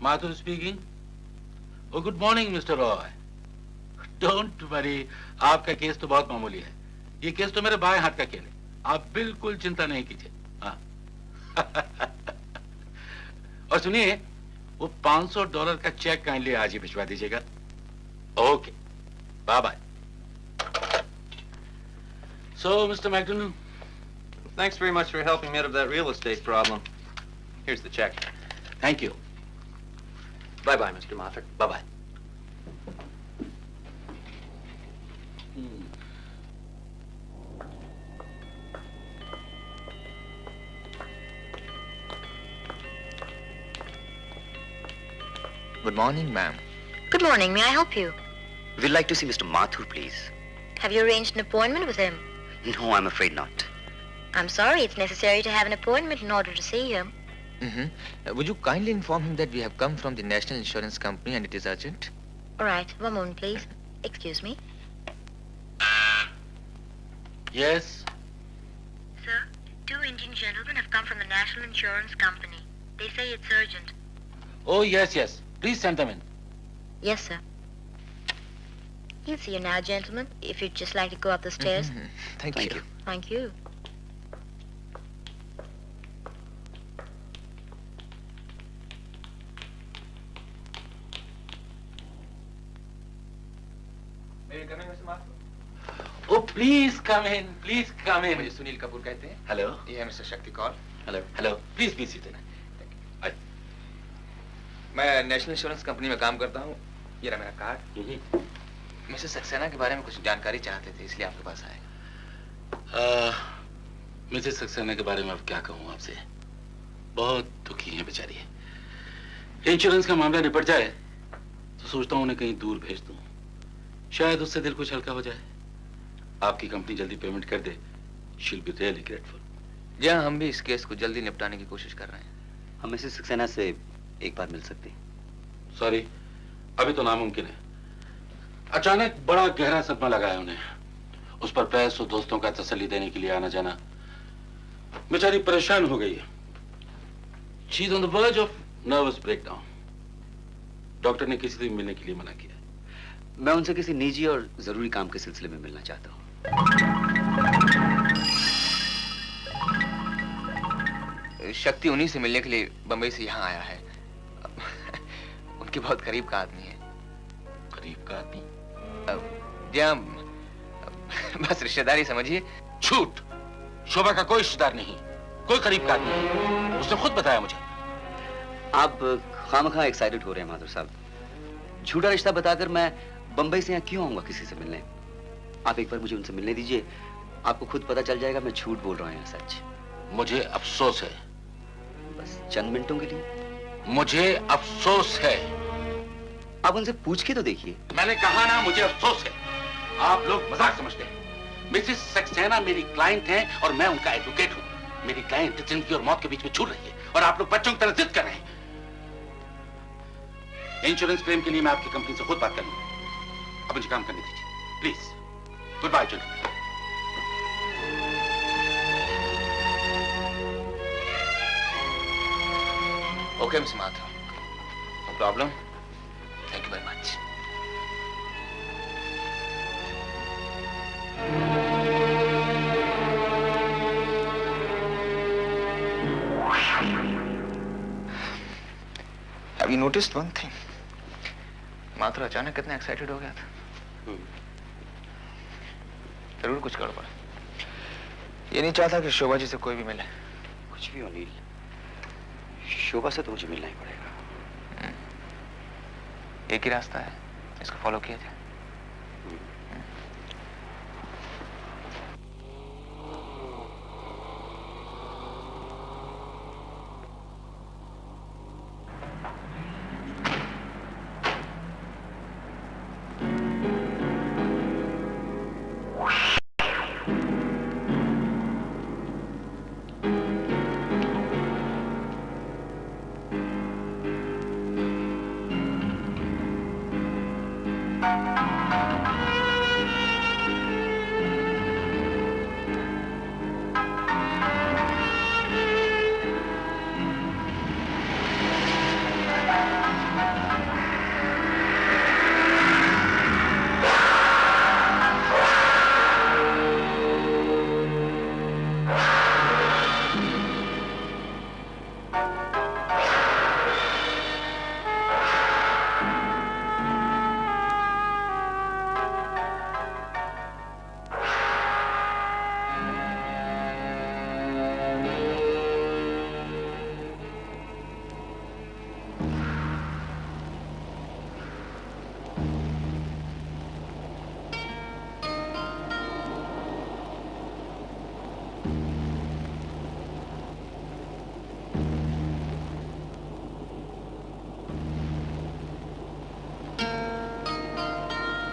माथुर स्पीकिंग। ओ good morning mister Roy. Don't worry, आपका केस तो बहुत मामूली है। ये केस तो मेरे बाएं हाथ का खेल है, आप बिल्कुल चिंता नहीं कीजिए। हाँ। और सुनिए, वो $500 का चेक काइंडली आज ही भिजवा दीजिएगा। Okay, bye bye. So, Mr. McDonough.
Thanks very much for helping me out of that real estate problem. Here's the check.
Thank you.
Bye-bye, Mr. Moffat.
Bye-bye.
Good morning, ma'am.
Good morning. May I help you?
We'd like to see Mr. Mathur, please.
Have you arranged an appointment with him?
No, I'm afraid not.
I'm sorry. It's necessary to have an appointment in order to see him.
Would you kindly inform him that we have come from the National Insurance Company and it is urgent?
All right. One moment, please. Excuse me.
Yes.
Sir, 2 Indian gentlemen have come from the National Insurance Company. They say it's urgent.
Oh, yes, yes. Please send them in.
Yes, sir. He'll see you now, gentlemen, if you'd just like to go up the stairs.
Thank you.
Thank you.
May I come in, Mr. Mathur?
Oh, please come in. Please come in.
मुझे सुनील कपूर कहते हैं।
Hello.
ये है mister Shakti Kaul.
Hello. Hello. Please be seated.
मैं national insurance company में काम करता हूँ। ये रहा मेरा कार्ड। मिसेस सक्सेना के बारे में कुछ जानकारी चाहते थे, इसलिए आपके पास आए।
मिसेस सक्सेना के बारे में अब क्या कहूँ आपसे, बहुत दुखी है बेचारी। इंश्योरेंस का मामला निपट जाए तो सोचता हूँ उन्हें कहीं दूर भेज दूँ, शायद उससे दिल कुछ हल्का हो जाए। आपकी कंपनी जल्दी पेमेंट कर दे, she will be really grateful.
जी हाँ, हम भी इस केस को जल्दी निपटाने की कोशिश कर रहे हैं।
हम मिसेस सक्सेना से एक बार मिल सकते हैं?
सॉरी, अभी तो नामुमकिन है। अचानक बड़ा गहरा सदमा लगा है उन्हें। उस पर पैसों दोस्तों का तसल्ली देने के लिए आना जाना, बेचारी परेशान हो गई है। She is on the verge of nervous breakdown. Doctor ने किसी से मिलने के लिए मना किया।
मैं उनसे किसी निजी और जरूरी काम के सिलसिले में मिलना चाहता हूँ।
शक्ति उन्हीं से मिलने के लिए बंबई से यहाँ आया है। उनके बहुत करीब का आदमी है।
करीब का आदमी?
जी हाँ, बस रिश्तेदारी समझिए।
झूठ! शोभा का कोई रिश्तेदार नहीं, कोई करीब का आदमी नहीं। उसने खुद बताया मुझे।
आप खामखा एक्साइटेड हो रहे हैं माधुर साहब। झूठा रिश्ता बताकर मैं बंबई से यहाँ क्यों आऊंगा किसी से मिलने? आप एक बार मुझे उनसे मिलने दीजिए, आपको खुद पता चल जाएगा मैं झूठ बोल रहा हूँ या सच।
मुझे अफसोस है।
बस चंद मिनटों के लिए?
मुझे अफसोस है।
आप उनसे पूछ के तो देखिए।
मैंने कहा ना, मुझे अफसोस है। आप लोग मजाक समझते हैं। मिसेस सक्सेना मेरी क्लाइंट हैं और मैं उनका एडवोकेट हूं। मेरी क्लाइंट जिंदगी और मौत के बीच में छूट रही है और आप लोग बच्चों की तरह जिद कर रहे हैं। इंश्योरेंस क्लेम के लिए मैं आपकी कंपनी से खुद बात कर लूंगा। अब मुझे काम करने दीजिए please. Good bye gentleman.
Okay, Mr. Mathur. No problem. Thank you very much. Have you noticed one thing? Mathur अचानक कितना एक्साइटेड हो गया था। जरूर कुछ गड़बड़। ये नहीं चाहता कि शोभा जी से कोई भी मिले।
कुछ भी अनिल, शोभा से तो मुझे मिलना ही पड़ेगा।
एक ही रास्ता है, इसको फॉलो किया जाए।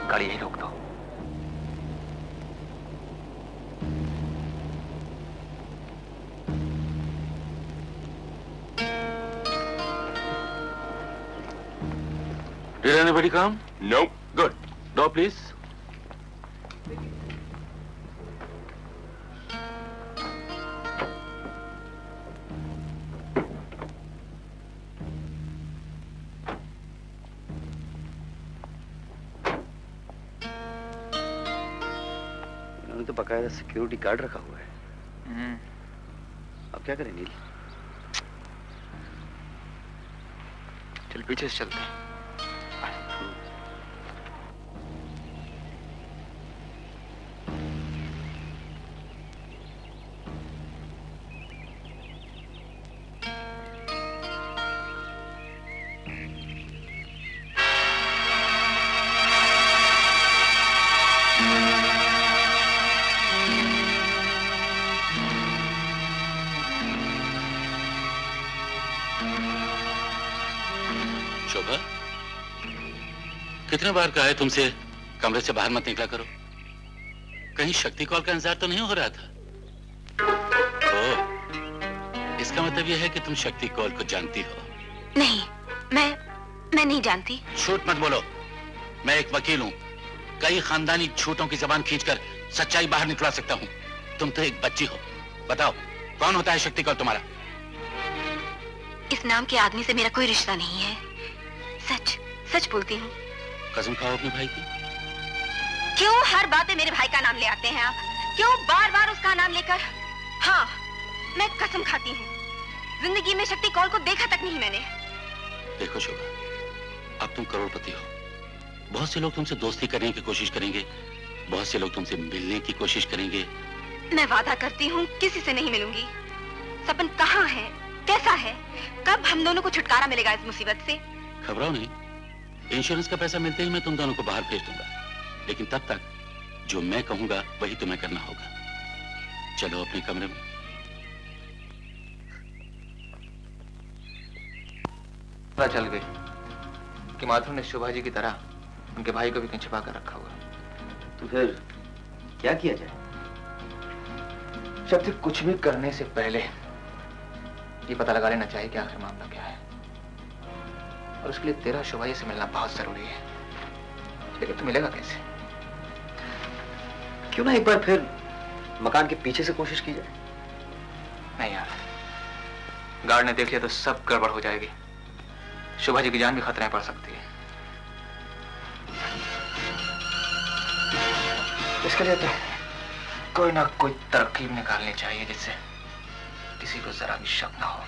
गाड़ी यही रोक दो।
Did anybody come?
Nope.
Good. Door, please.
उन्होंने तो बकायदा सिक्योरिटी गार्ड रखा हुआ है। अब क्या करें नील?
चल पीछे से चलते हैं।
शोभा, कितने बार कहा है तुमसे कमरे से बाहर मत निकला करो? कहीं शक्ति कॉल का इंतजार तो नहीं हो रहा था? ओह, इसका मतलब यह है कि तुम शक्ति कॉल को जानती हो?
नहीं, मैं नहीं जानती।
झूठ मत बोलो। मैं एक वकील हूँ। कई खानदानी झूठों की जबान खींचकर सच्चाई बाहर निकलवा सकता हूँ। तुम तो एक बच्ची हो। बताओ, कौन होता है शक्ति कॉल तुम्हारा?
इस नाम के आदमी से मेरा कोई रिश्ता नहीं है। सच सच बोलती हूँ।
कसम खाओ अपने भाई की।
क्यों हर बात में मेरे भाई का नाम ले आते हैं आप? क्यों बार बार उसका नाम लेकर? हाँ, मैं कसम खाती हूँ, जिंदगी में शक्ति कौल को देखा तक नहीं मैंने।
देखो शोभा, अब तुम करोड़पति हो। बहुत से लोग तुमसे दोस्ती करने की कोशिश करेंगे, बहुत से लोग तुमसे मिलने की कोशिश करेंगे।
मैं वादा करती हूँ किसी से नहीं मिलूंगी। सपन कहाँ है, कैसा है, कब हम दोनों को छुटकारा मिलेगा इस मुसीबत से?
घबराओ नहीं, इंश्योरेंस का पैसा मिलते ही मैं तुम दोनों को बाहर भेज दूंगा। लेकिन तब तक जो मैं कहूंगा वही तुम्हें करना होगा। चलो अपने कमरे में।
पता चल गई कि माधुर ने शोभा जी की तरह उनके भाई को भी कहीं छिपा कर रखा हुआ।
तो फिर क्या किया जाए?
शक्ति, कुछ भी करने से पहले ये पता लगा लेना चाहिए कि आखिर मामला क्या है, और उसके लिए तेरा शोभा जी से मिलना बहुत जरूरी है। लेकिन तू मिलेगा कैसे?
क्यों ना एक बार फिर मकान के पीछे से कोशिश की जाए?
नहीं यार, गार्ड ने देख लिया तो सब गड़बड़ हो जाएगी। शोभा जी की जान भी खतरे में पड़ सकती है। इसके लिए तो कोई ना कोई तरकीब निकालनी चाहिए जिससे किसी को जरा भी शक ना हो।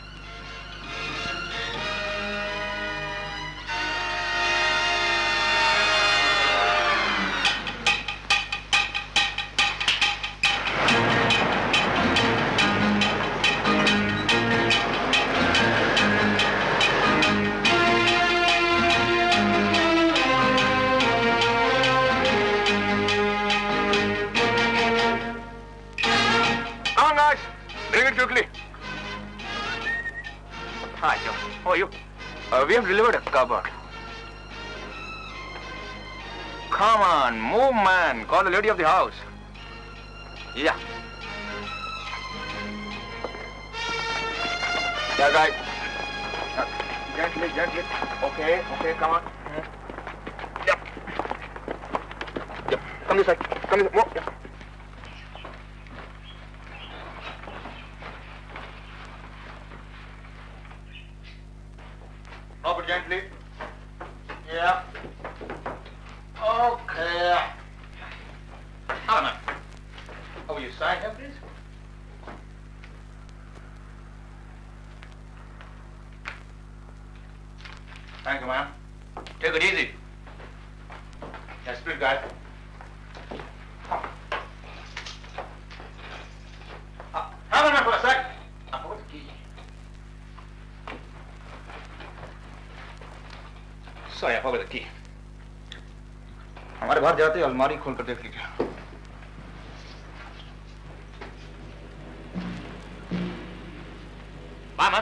Hi, Joe. How are you? We have delivered a cupboard. Come on, move, man. Call the lady of the house. Yeah. Yeah, right. Gently, gently. Okay, okay, come on. Yep. Yep. Come this side. Come this side. Move. Yeah. Drop it gently. Yeah. Okay. Hello, ma'am. Oh, will you sign here, please? Thank you, ma'am. Take it easy. Yeah, speed, guy. Hang on for a sec. I forgot the key. Sorry, I forgot the key. हमारे बाहर जाते ही अलमारी खोल कर देख लीजिए। Ma'am,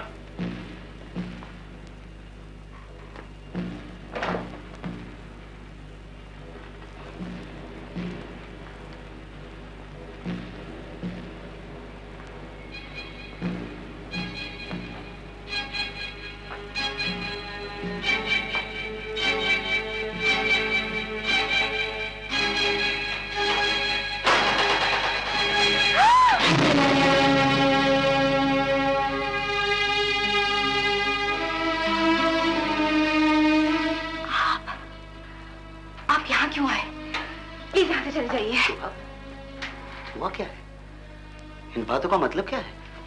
बातों का मतलब क्या है?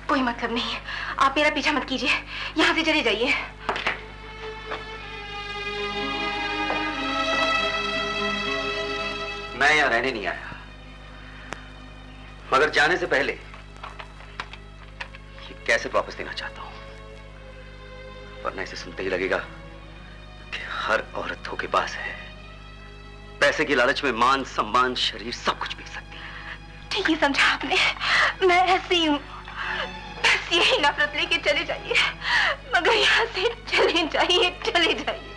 कोई मतलब नहीं, आप मेरा पीछा मत कीजिए, यहाँ से चले जाइए।
मैं यहाँ रहने नहीं आया, मगर जाने से पहले ये कैसेट वापस देना चाहता हूँ, वरना इसे सुनते ही लगेगा कि हर औरत धोखेबाज है, पैसे की लालच में मान सम्मान शरीर सब कुछ बेच सकती है।
ठीक ही समझा आपने, मैं ऐसी हूँ, बस यही नफरत लेके चले जाइए, मगर यहाँ से चले जाइए, चले जाइए।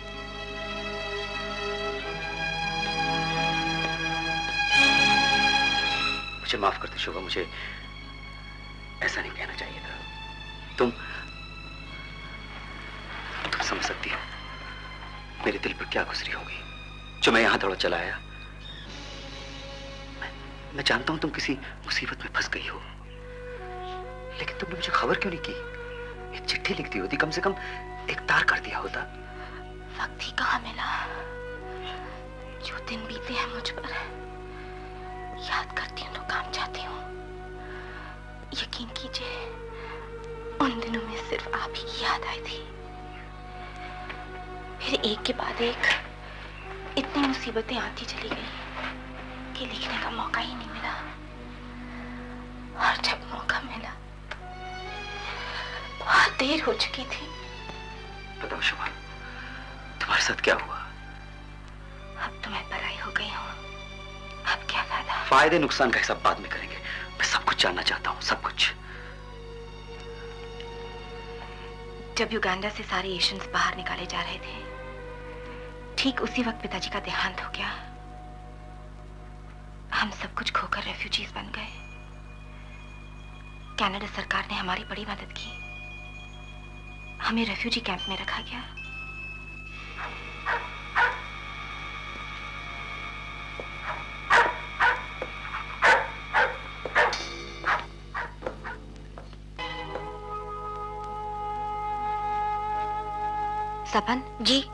मुझे माफ कर दो शोभा, मुझे ऐसा नहीं कहना चाहिए था। तुम समझ सकती हो मेरे दिल पर क्या गुजरी होगी जो मैं यहां दौड़ चला आया। मैं जानता हूं तुम किसी मुसीबत में फंस गई हो, लेकिन तुमने मुझे खबर क्यों नहीं की? एक चिट्ठी लिखती होती, कम से कम एक तार कर दिया होता।
वक्त ही कहाँ मिला, जो दिन बीते हैं मुझ पर, याद करती हूँ तो काम जाती हूँ। यकीन कीजिए, उन दिनों में सिर्फ आप ही की याद आई थी। फिर एक के बाद एक इतनी मुसीबतें आती चली गई कि लिखने का मौका ही नहीं मिला, और जब मौका मिला बहुत देर हो चुकी थी।
बताओ शोभा, तुम्हारे साथ क्या हुआ?
अब तो मैं पराई हो गई हूँ, अब क्या फायदा?
फायदे नुकसान का हिसाब बाद में करेंगे, मैं सब कुछ जानना चाहता हूँ, सब कुछ।
जब युगांडा से सारे एशियंस बाहर निकाले जा रहे थे, ठीक उसी वक्त पिताजी का देहांत हो गया। हम सब कुछ खोकर रेफ्यूजीज बन गए। कनाडा सरकार ने हमारी बड़ी मदद की, हमें रेफ्यूजी कैंप में रखा गया। सपन जी,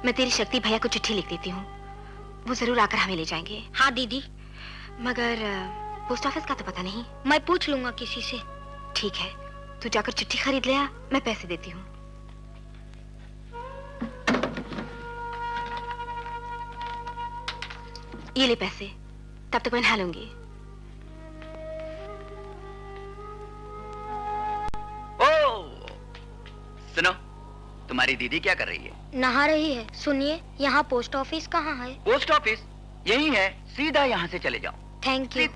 मैं तेरी शक्ति भैया को चिट्ठी लिख देती हूँ, वो जरूर आकर हमें ले जाएंगे।
हाँ दीदी।
मगर पोस्ट ऑफिस का तो पता नहीं।
मैं पूछ लूंगा किसी से।
ठीक है, तू जाकर चिट्ठी खरीद ले आ, मैं पैसे देती हूँ। ये ले पैसे, तब तक मैं नहा लूंगी।
सुनो, तुम्हारी दीदी क्या कर रही है?
नहा रही है। सुनिए, यहाँ पोस्ट ऑफिस कहाँ है?
पोस्ट ऑफिस यही है, सीधा यहाँ से चले जाओ।
Thank you.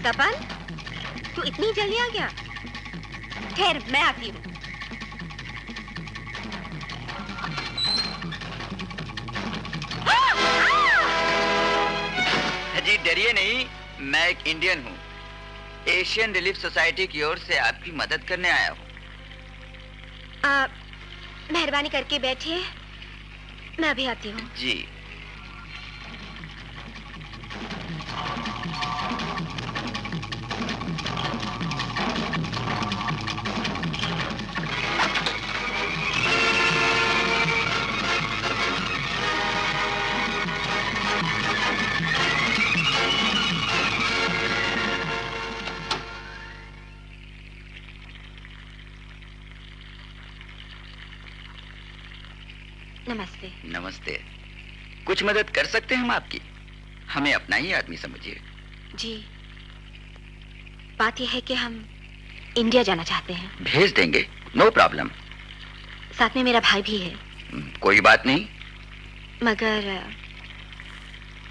सपन, तू इतनी जल्दी आ गया? ठहर, मैं आती हूँ।
जी डरिए नहीं, मैं एक इंडियन हूँ, एशियन रिलीफ सोसाइटी की ओर से आपकी मदद करने आया हूँ।
मेहरबानी करके बैठिए, मैं अभी आती हूँ।
जी।
नमस्ते।
नमस्ते। कुछ मदद कर सकते हैं हम आपकी? हमें अपना ही आदमी समझिए।
जी, बात यह है कि हम इंडिया जाना चाहते हैं।
भेज देंगे, नो प्रॉब्लम।
साथ में मेरा भाई भी है।
कोई बात नहीं।
मगर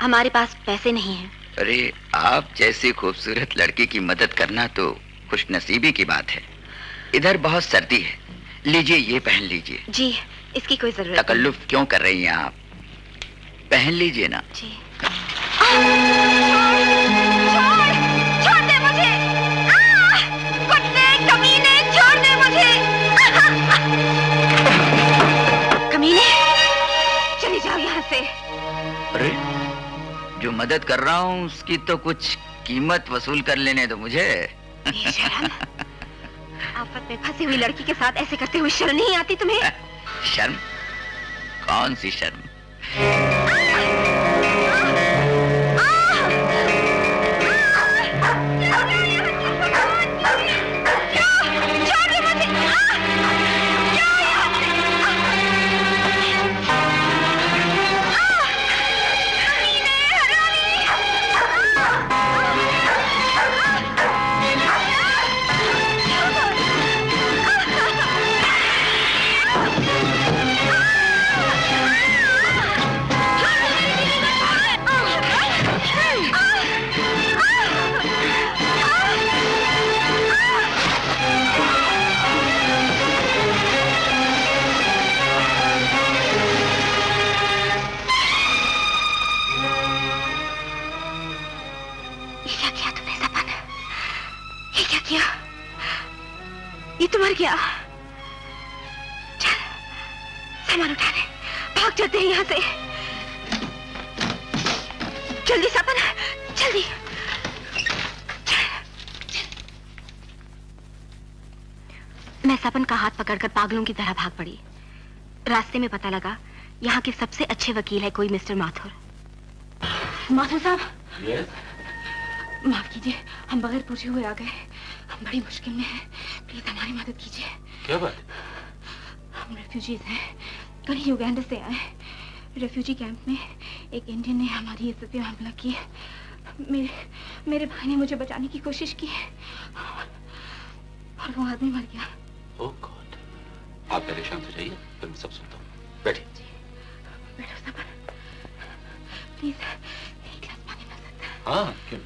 हमारे पास पैसे नहीं हैं।
अरे, आप जैसी खूबसूरत लड़की की मदद करना तो खुशनसीबी की बात है। इधर बहुत सर्दी है, लीजिए ये पहन लीजिए।
जी, इसकी कोई जरूरत
तकल्लुफ क्यों कर रही हैं आप? पहन लीजिए ना।
जी।
छोड़ दे मुझे। कुत्ते कमीने, छोड़ दे मुझे। कमीने, चले जाओ यहाँ से।
अरे, जो मदद कर रहा हूँ उसकी तो कुछ कीमत वसूल कर लेने दो मुझे।
शर्म। आफत में फंसी हुई लड़की के साथ ऐसे करते हुए शर्म नहीं आती तुम्हें?
शर्म? कौन सी शर्म?
ये तो मर गया। चल, सामान उठा ले, भाग जाते हैं यहाँ से। जल्दी सपन, जल्दी। मैं सपन का हाथ पकड़कर पागलों की तरह भाग पड़ी। रास्ते में पता लगा यहाँ के सबसे अच्छे वकील है कोई मिस्टर माथुर। माथुर साहब।
yes?
माफ कीजिए, हम बगैर पूछे हुए आ गए। हम बड़ी मुश्किल में हैं। प्लीज हमारी मदद कीजिए।
क्या बात?
हम रेफ्यूजीज हैं, कल ही युगांडा से आए। रेफ्यूजी कैंप में एक इंडियन ने हमारी इज्जत पे हमला किया। मेरे भाई ने मुझे बचाने की कोशिश की और वो आदमी मर गया।
ओह गॉड। आप पहले शांत हो जाइए, फिर मैं सब सुनता हूँ। बैठिए।
बैठो सबर। प्लीज एक गिलास पानी मिल सकता है?
हाँ, क्यों?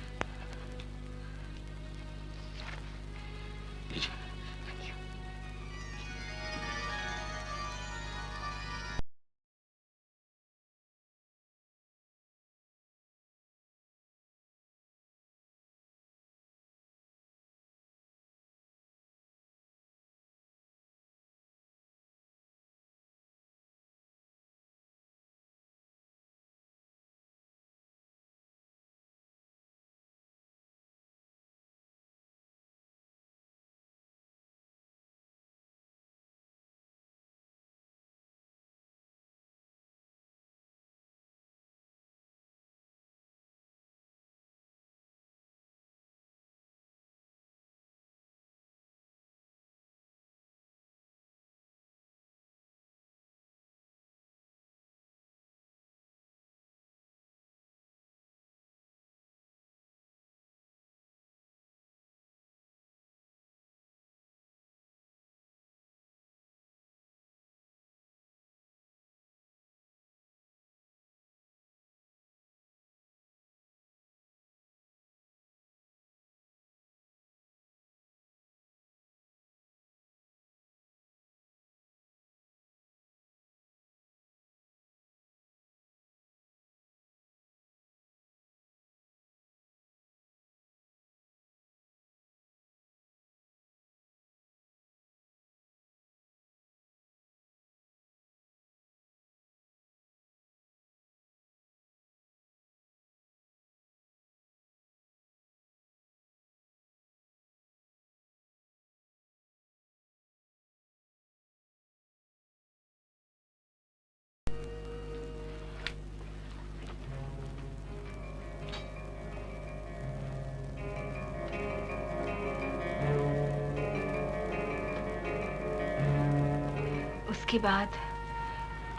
उसके बाद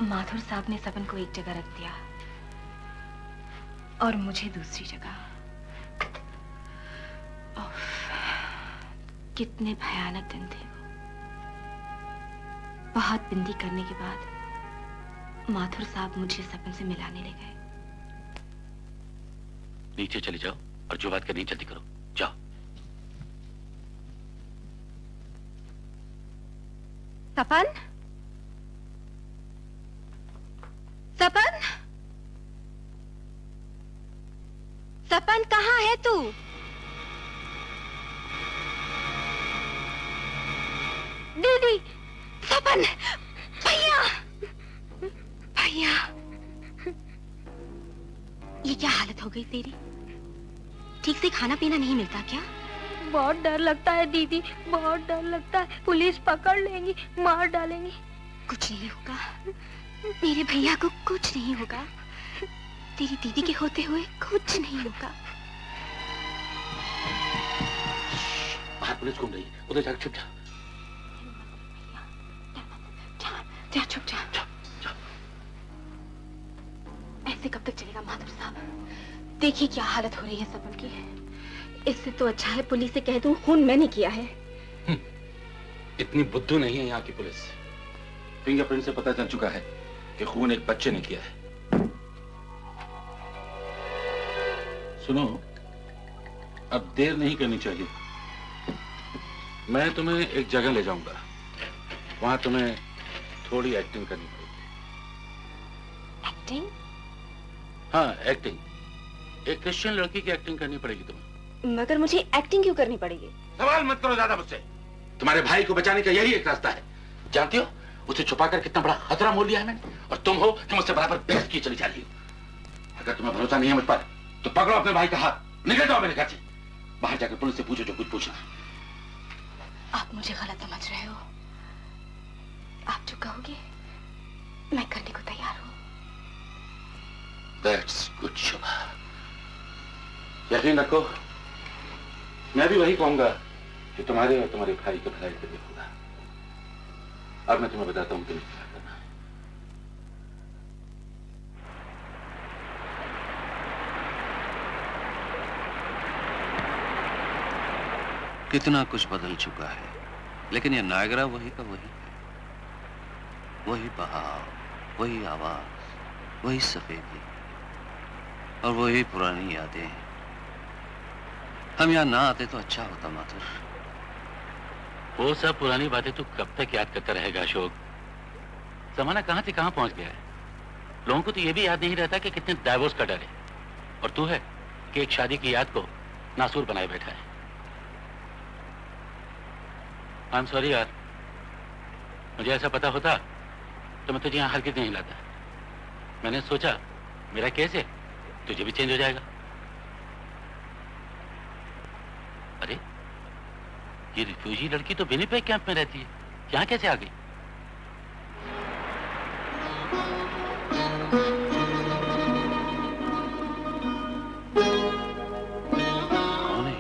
माथुर साहब ने सपन को एक जगह रख दिया और मुझे दूसरी जगह। कितने भयानक दिन थे वो। बहुत बिंदी करने के बाद माथुर साहब मुझे सपन से मिलाने ले गए।
नीचे चले जाओ और जो बात करनी जल्दी करो, जाओ।
सपन, सपन,
सपन कहाँ है तू? दीदी, सपन, भैया, भैया, ये क्या हालत हो गई तेरी? ठीक से खाना पीना नहीं मिलता क्या?
बहुत डर लगता है दीदी, बहुत डर लगता है। पुलिस पकड़ लेंगी, मार डालेंगी।
कुछ नहीं होगा, मेरे भैया को कुछ नहीं होगा। तेरी दीदी के होते हुए कुछ नहीं होगा।
बाहर पुलिस घूम रही है, उधर जाकर छुप जा।
जा छुप जा। ऐसे कब तक चलेगा माधुर साहब? देखिए क्या हालत हो रही है सपन की। इससे तो अच्छा है पुलिस से कह दूं खून मैंने किया है।
इतनी बुद्धू नहीं है यहाँ की पुलिस। फिंगरप्रिंट से पता चल चुका है कि खून एक बच्चे ने किया है। सुनो, अब देर नहीं करनी चाहिए। मैं तुम्हें एक जगह ले जाऊंगा, वहां तुम्हें थोड़ी एक्टिंग करनी पड़ेगी।
एक्टिंग?
हाँ, एक्टिंग। एक क्रिश्चियन लड़की की एक्टिंग करनी पड़ेगी तुम्हें।
मगर मुझे एक्टिंग क्यों करनी पड़ेगी?
सवाल मत करो ज्यादा मुझसे। तुम्हारे भाई को बचाने का यही एक रास्ता है। जानती हो उसे छुपाकर कितना बड़ा खतरा मोल लिया है मैंने, और तुम हो कि मुझसे बराबर बहस की चली जा रही हो। अगर तुम्हें भरोसा नहीं है मुझ पर तो पकड़ो अपने भाई का हाथ, निकल जाओ मेरे घर से। बाहर जाकर पुलिस से पूछो जो कुछ पूछना है।
आप मुझे गलत समझ रहे हो। आप जो कहोगे मैं करने को तैयार हूँ।
That's good, शोभा। यकीन रखो, मैं भी वही कहूंगा कि तुम्हारे और तुम्हारे भाई के भलाई के लिए होगा। अब मैं तुम्हें बताता हूँ कि क्या करना है।
कितना कुछ बदल चुका है, लेकिन ये नायगरा वही का वही है। वही बहाव, वही आवाज, वही सफेदी और वही पुरानी यादें। हम यहाँ ना आते तो अच्छा होता माधुर।
वो सब पुरानी बातें तू कब तक याद करता रहेगा अशोक? जमाना कहां से कहां पहुंच गया है। लोगों को तो ये भी याद नहीं रहता कि कितने डाइवोर्स का डर है, और तू है कि एक शादी की याद को नासूर बनाए बैठा है। आई एम सॉरी यार, मुझे ऐसा पता होता तो मैं तुझे यहाँ हरगिज़ नहीं लाता। मैंने सोचा मेरा केस है, तुझे भी चेंज हो जाएगा। अरे ये रिफ्यूजी लड़की तो विनिपेग कैंप में रहती है, यहाँ कैसे आ गई?
कौन है?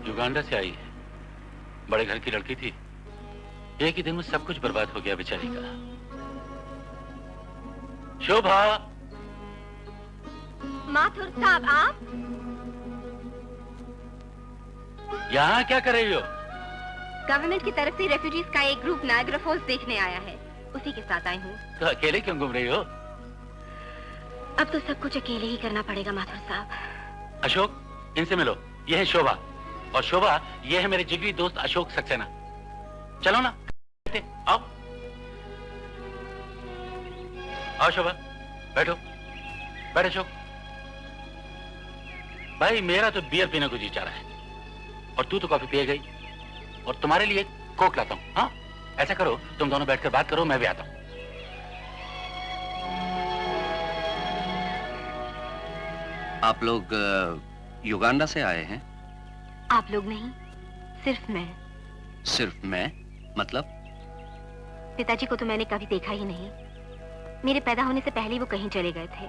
युगांडा से आई है, बड़े घर की लड़की थी। एक ही दिन में सब कुछ बर्बाद हो गया बेचारी का। शोभा!
माथुर साहब, आप
यहाँ क्या कर रही हो?
गवर्नमेंट की तरफ से रेफ्यूजीज का एक ग्रुप नायग्रा फॉल्स देखने आया है, उसी के साथ आई हूँ।
तो अकेले क्यों घूम रही हो?
अब तो सब कुछ अकेले ही करना पड़ेगा माथुर साहब।
अशोक, इनसे मिलो। ये है शोभा, और शोभा ये है मेरे जिगरी दोस्त अशोक सक्सेना। चलो ना, आओ आओ शोभा, बैठो। बैठ अशोक। भाई मेरा तो बियर पीने को जी चाह रहा है, और तू तो कॉफी पिए गई, और तुम्हारे लिए कोक लाता हूँ। हाँ, ऐसा करो, तुम दोनों बैठकर बात करो, मैं भी आता हूँ।
आप लोग युगांडा से आए हैं?
आप लोग नहीं, सिर्फ मैं।
सिर्फ मैं? मतलब?
पिताजी को तो मैंने कभी देखा ही नहीं। मेरे पैदा होने से पहले वो कहीं चले गए थे।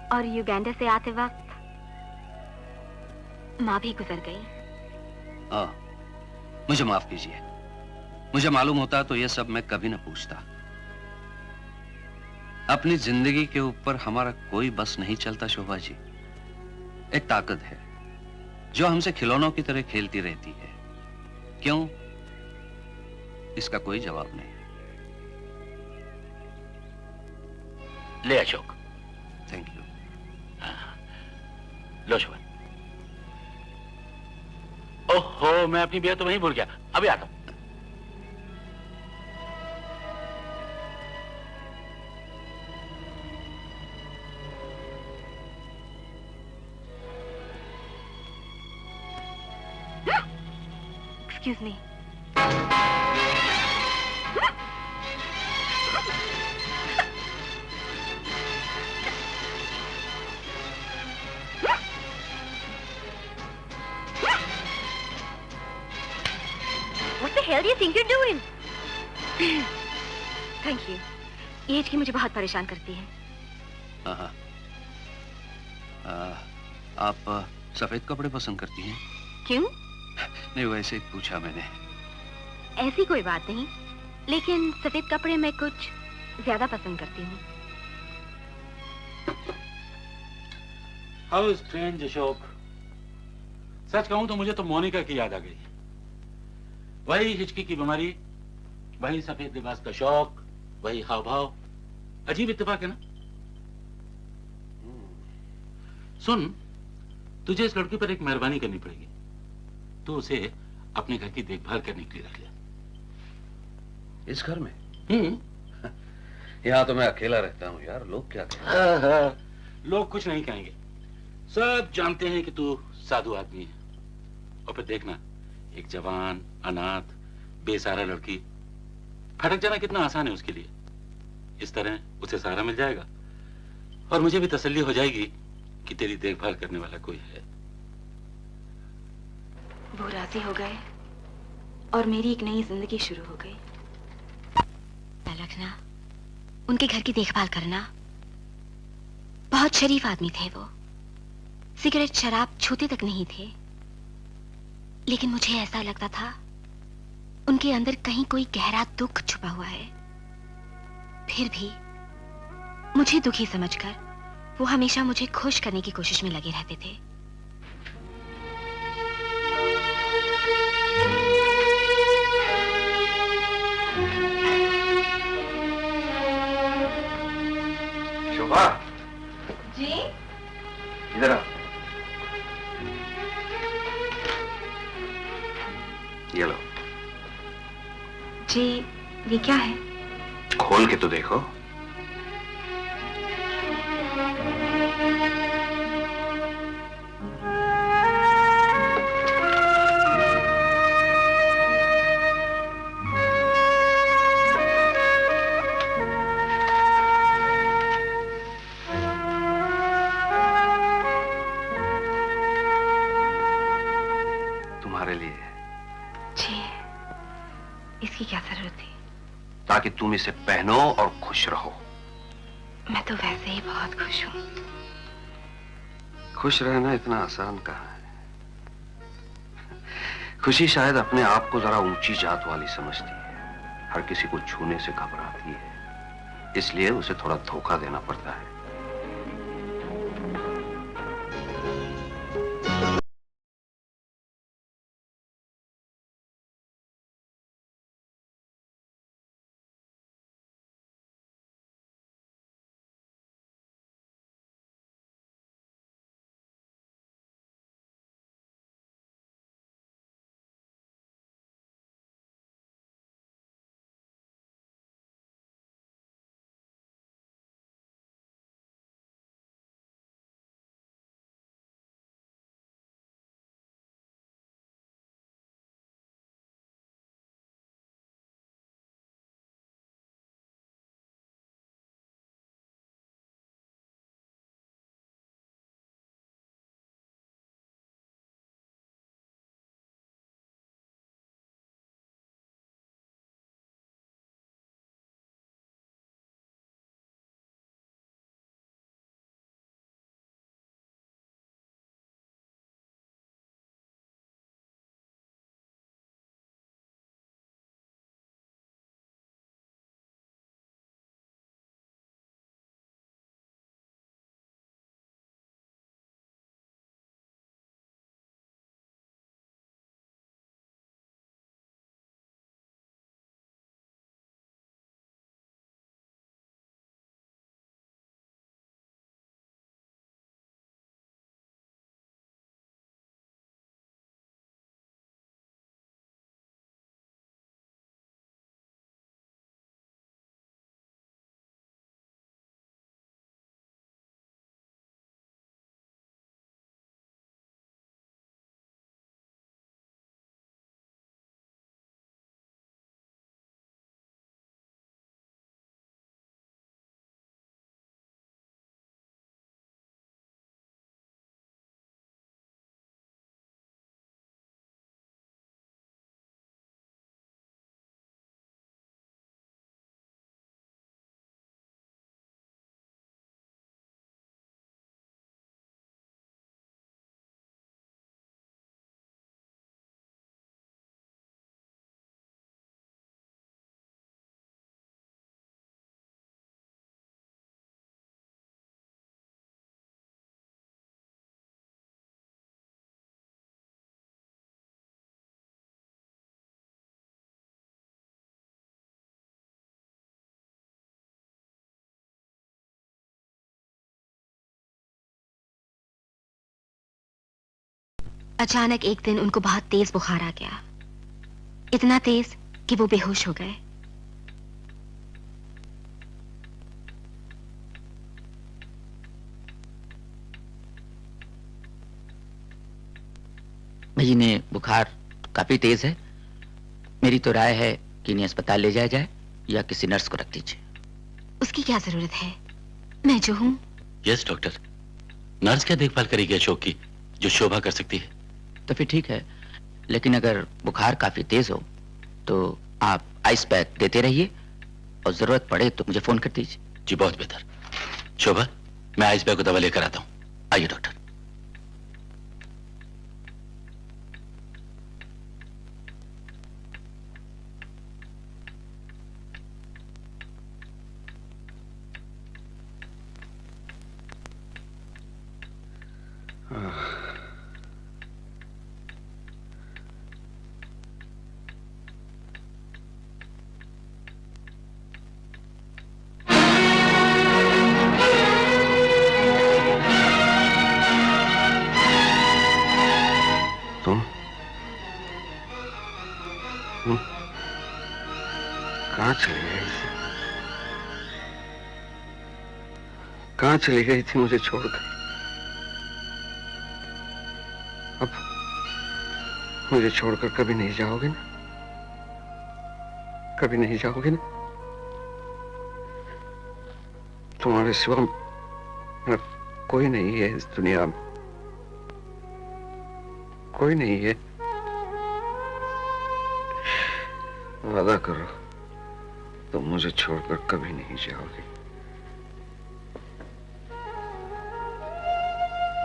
और युगांडा से आते वक्त माँ भी गुजर गई।
मुझे माफ कीजिए, मुझे मालूम होता तो ये सब मैं कभी न पूछता। अपनी जिंदगी के ऊपर हमारा कोई बस नहीं चलता शोभा जी। एक ताकत है जो हमसे खिलौनों की तरह खेलती रहती है। क्यों? इसका कोई जवाब नहीं।
ले अशोक।
Thank you.
लो शोभा। ओहो, मैं अपनी बियर तो वहीं भूल गया, अभी आता हूं।
Excuse me. What the hell do you think you're doing? Thank you. ये हिचकी मुझे बहुत परेशान करती है।
हाँ। आप सफेद कपड़े पसंद करती हैं?
क्यों?
नहीं, वैसे ही पूछा मैंने।
ऐसी कोई बात नहीं, लेकिन सफेद कपड़े मैं कुछ ज्यादा पसंद करती हूँ।
How strange Ashok. सच कहूं तो मुझे तो मोनिका की याद आ गई। वही हिचकी की बीमारी, वही सफेद लिबास का शौक, वही हाव भाव। अजीब इत्तेफाक है ना। सुन, तुझे इस लड़की पर एक मेहरबानी करनी पड़ेगी। तो उसे अपने घर की देखभाल करने के लिए रख ले।
इस घर में? यहाँ तो मैं अकेला रहता हूँ यार, लोग क्या कहेंगे?
लोग कुछ नहीं कहेंगे। सब जानते हैं कि तू साधु आदमी है। और फिर देखना, एक जवान, अनाथ, बेसहारा लड़की भटक जाना कितना आसान है उसके लिए। इस तरह उसे सहारा मिल जाएगा और मुझे भी तसल्ली हो जाएगी कि तेरी देखभाल करने वाला कोई है।
वो राजी हो गए और मेरी एक नई जिंदगी शुरू हो गई। रखना, उनके घर की देखभाल करना। बहुत शरीफ आदमी थे वो, सिगरेट शराब छूते तक नहीं थे। लेकिन मुझे ऐसा लगता था उनके अंदर कहीं कोई गहरा दुख छुपा हुआ है। फिर भी मुझे दुखी समझकर वो हमेशा मुझे खुश करने की कोशिश में लगे रहते थे।
शोभा
जी?
इधर आ। ये लो।
जी, ये क्या है?
खोल के तो देखो। तुम्हारे लिए।
जी, इसकी क्या जरूरत थी?
ताकि तुम इसे पहनो और खुश रहो।
मैं तो वैसे ही बहुत खुश हूँ।
खुश रहना इतना आसान कहाँ है। खुशी शायद अपने आप को जरा ऊंची जात वाली समझती है, हर किसी को छूने से घबराती है, इसलिए उसे थोड़ा धोखा देना पड़ता है।
अचानक एक दिन उनको बहुत तेज बुखार आ गया, इतना तेज कि वो बेहोश हो गए।
भई इन्हें बुखार काफी तेज है। मेरी तो राय है कि इन्हें अस्पताल ले जाया जाए या किसी नर्स को रख दीजिए।
उसकी क्या जरूरत है, मैं जो हूं।
यस डॉक्टर, नर्स क्या देखभाल करेगी अशोक की जो शोभा कर सकती है?
तो फिर ठीक है, लेकिन अगर बुखार काफी तेज हो तो आप आइस पैक देते रहिए और जरूरत पड़े तो मुझे फोन कर दीजिए।
जी बहुत बेहतर। शोभा, मैं आइस पैक को दवा लेकर आता हूँ। आइए डॉक्टर।
कहाँ चली गई थी? कहाँ चली गई थी मुझे छोड़कर? अब मुझे छोड़कर कभी नहीं जाओगे ना? कभी नहीं जाओगे ना? तुम्हारे सिवा मेरा कोई नहीं है इस दुनिया में, कोई नहीं है। वादा करो तुम मुझे छोड़कर कभी नहीं जाओगे।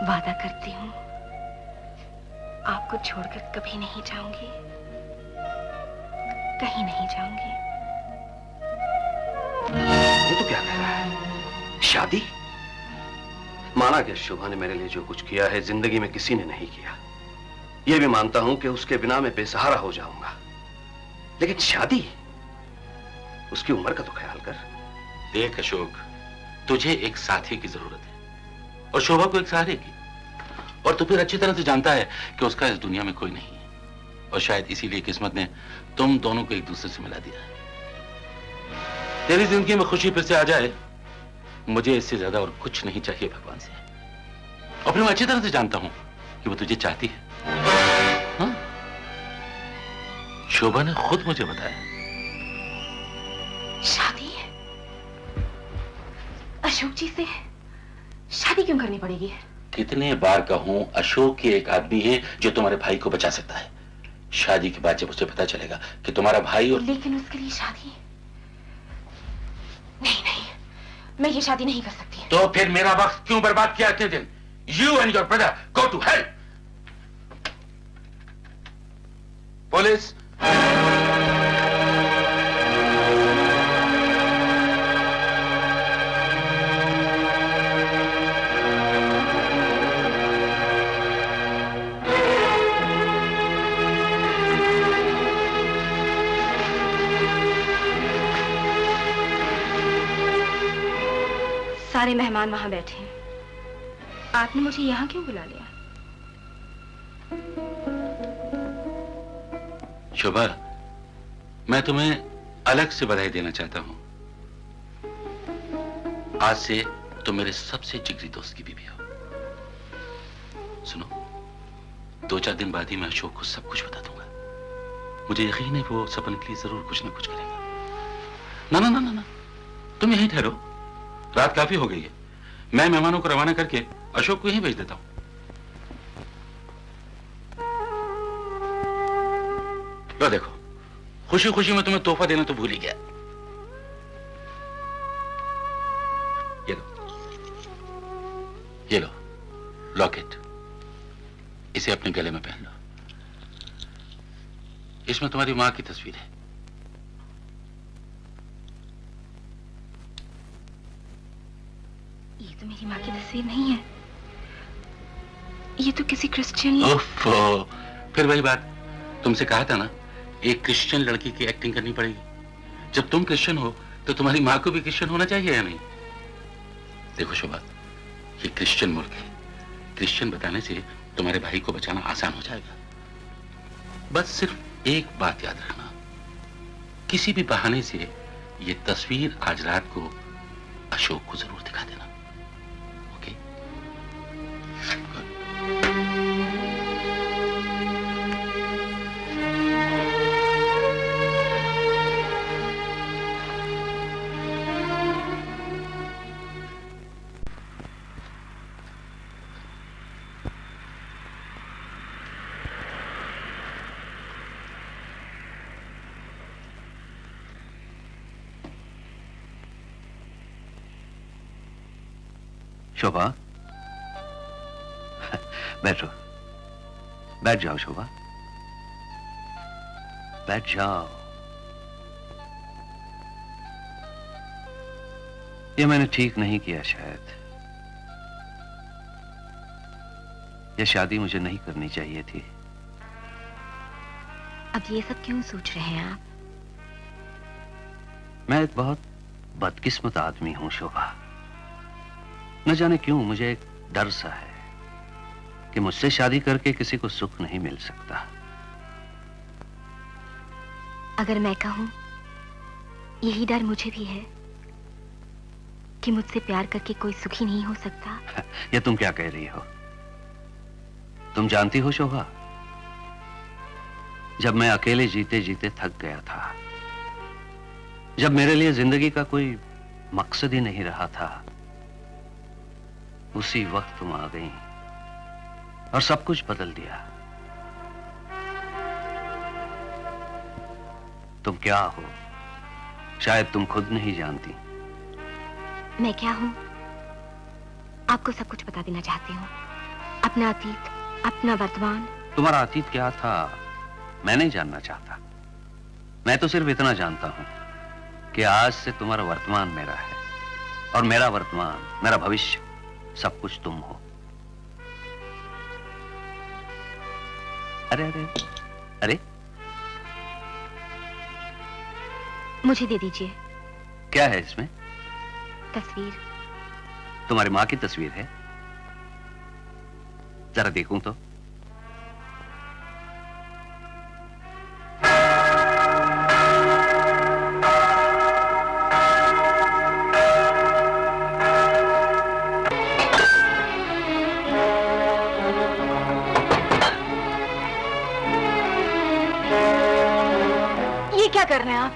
वादा करती हूँ आपको छोड़कर कभी नहीं जाऊंगी, कहीं नहीं जाऊंगी।
ये तो क्या कह रहा है? शादी? माना कि शोभा ने मेरे लिए जो कुछ किया है जिंदगी में किसी ने नहीं किया। यह भी मानता हूं कि उसके बिना मैं बेसहारा हो जाऊंगा, लेकिन शादी? उसकी उम्र का तो ख्याल कर।
देख अशोक, तुझे एक साथी की जरूरत है और शोभा को एक सहारे की, और तू फिर अच्छी तरह से जानता है कि उसका इस दुनिया में कोई नहीं है, और शायद इसीलिए किस्मत ने तुम दोनों को एक दूसरे से मिला दिया है। तेरी जिंदगी में खुशी फिर से आ जाए, मुझे इससे ज्यादा और कुछ नहीं चाहिए भगवान से। और फिर मैं अच्छी तरह से जानता हूं कि वो तुझे चाहती है। हाँ? शोभा ने खुद मुझे बताया।
शादी? अशोक जी से शादी क्यों करनी पड़ेगी?
कितने बार कहूं, अशोक ही एक आदमी है जो तुम्हारे भाई को बचा सकता है। शादी के बाद जब उसे पता चलेगा कि तुम्हारा भाई और...
लेकिन उसके लिए शादी? नहीं नहीं, मैं ये शादी नहीं कर सकती।
तो फिर मेरा वक्त क्यों बर्बाद किया इतने दिन? You and your brother go to hell. Police!
सारे मेहमान वहां बैठे हैं, आपने मुझे यहां क्यों बुला लिया?
शोभा, मैं तुम्हें अलग से बधाई देना चाहता हूं। आज से तुम मेरे सबसे जिगरी दोस्त की बीवी हो। सुनो, 2-4 दिन बाद ही मैं अशोक को सब कुछ बता दूंगा। मुझे यकीन है वो सपन के लिए जरूर कुछ ना कुछ करेगा। ना ना ना ना ना, तुम यहीं ठहरो, रात काफी हो गई है। मैं मेहमानों को रवाना करके अशोक को यहीं भेज देता हूं। लो देखो, खुशी खुशी में तुम्हें तोहफा देना तो भूल ही गया। ये लो लॉकेट, इसे अपने गले में पहन लो। इसमें तुम्हारी मां की तस्वीर है।
ये तो मेरी मां की तस्वीर नहीं है, ये तो किसी क्रिश्चियन...
ओफो, फिर वही बात, तुमसे कहा था ना, एक क्रिश्चियन लड़की की एक्टिंग करनी पड़ेगी। जब तुम क्रिश्चियन हो तो तुम्हारी मां को भी क्रिश्चियन होना चाहिए या नहीं? देखो शोभा, ये क्रिश्चियन मुल्क है, क्रिश्चियन बताने से
तुम्हारे भाई को बचाना आसान हो जाएगा। बस सिर्फ एक बात याद रखना, किसी भी बहाने से ये तस्वीर आज रात को अशोक को जरूर दिखा देना। ओके?
शोभा, बैठो, बैठ जाओ शोभा, बैठ जाओ। ये मैंने ठीक नहीं किया शायद। ये शादी मुझे नहीं करनी चाहिए थी।
अब ये सब क्यों सोच रहे हैं आप?
मैं एक बहुत बदकिस्मत आदमी हूं शोभा। न जाने क्यों मुझे एक डर सा है कि मुझसे शादी करके किसी को सुख नहीं मिल सकता।
अगर मैं कहूं, यही डर मुझे भी है कि मुझसे प्यार करके कोई सुखी नहीं हो सकता।
ये तुम क्या कह रही हो? तुम जानती हो शोभा, जब मैं अकेले जीते जीते थक गया था, जब मेरे लिए जिंदगी का कोई मकसद ही नहीं रहा था, उसी वक्त तुम आ गई और सब कुछ बदल दिया। तुम क्या हो शायद तुम खुद नहीं जानती।
मैं क्या हूं आपको सब कुछ बता देना चाहती हूँ। अपना अतीत, अपना वर्तमान।
तुम्हारा अतीत क्या था मैं नहीं जानना चाहता। मैं तो सिर्फ इतना जानता हूं कि आज से तुम्हारा वर्तमान मेरा है और मेरा वर्तमान, मेरा भविष्य, सब कुछ तुम हो। अरे अरे अरे,
मुझे दे दीजिए।
क्या है इसमें?
तस्वीर।
तुम्हारी माँ की तस्वीर है? जरा देखूं तो।
क्या कर रहे हैं आप?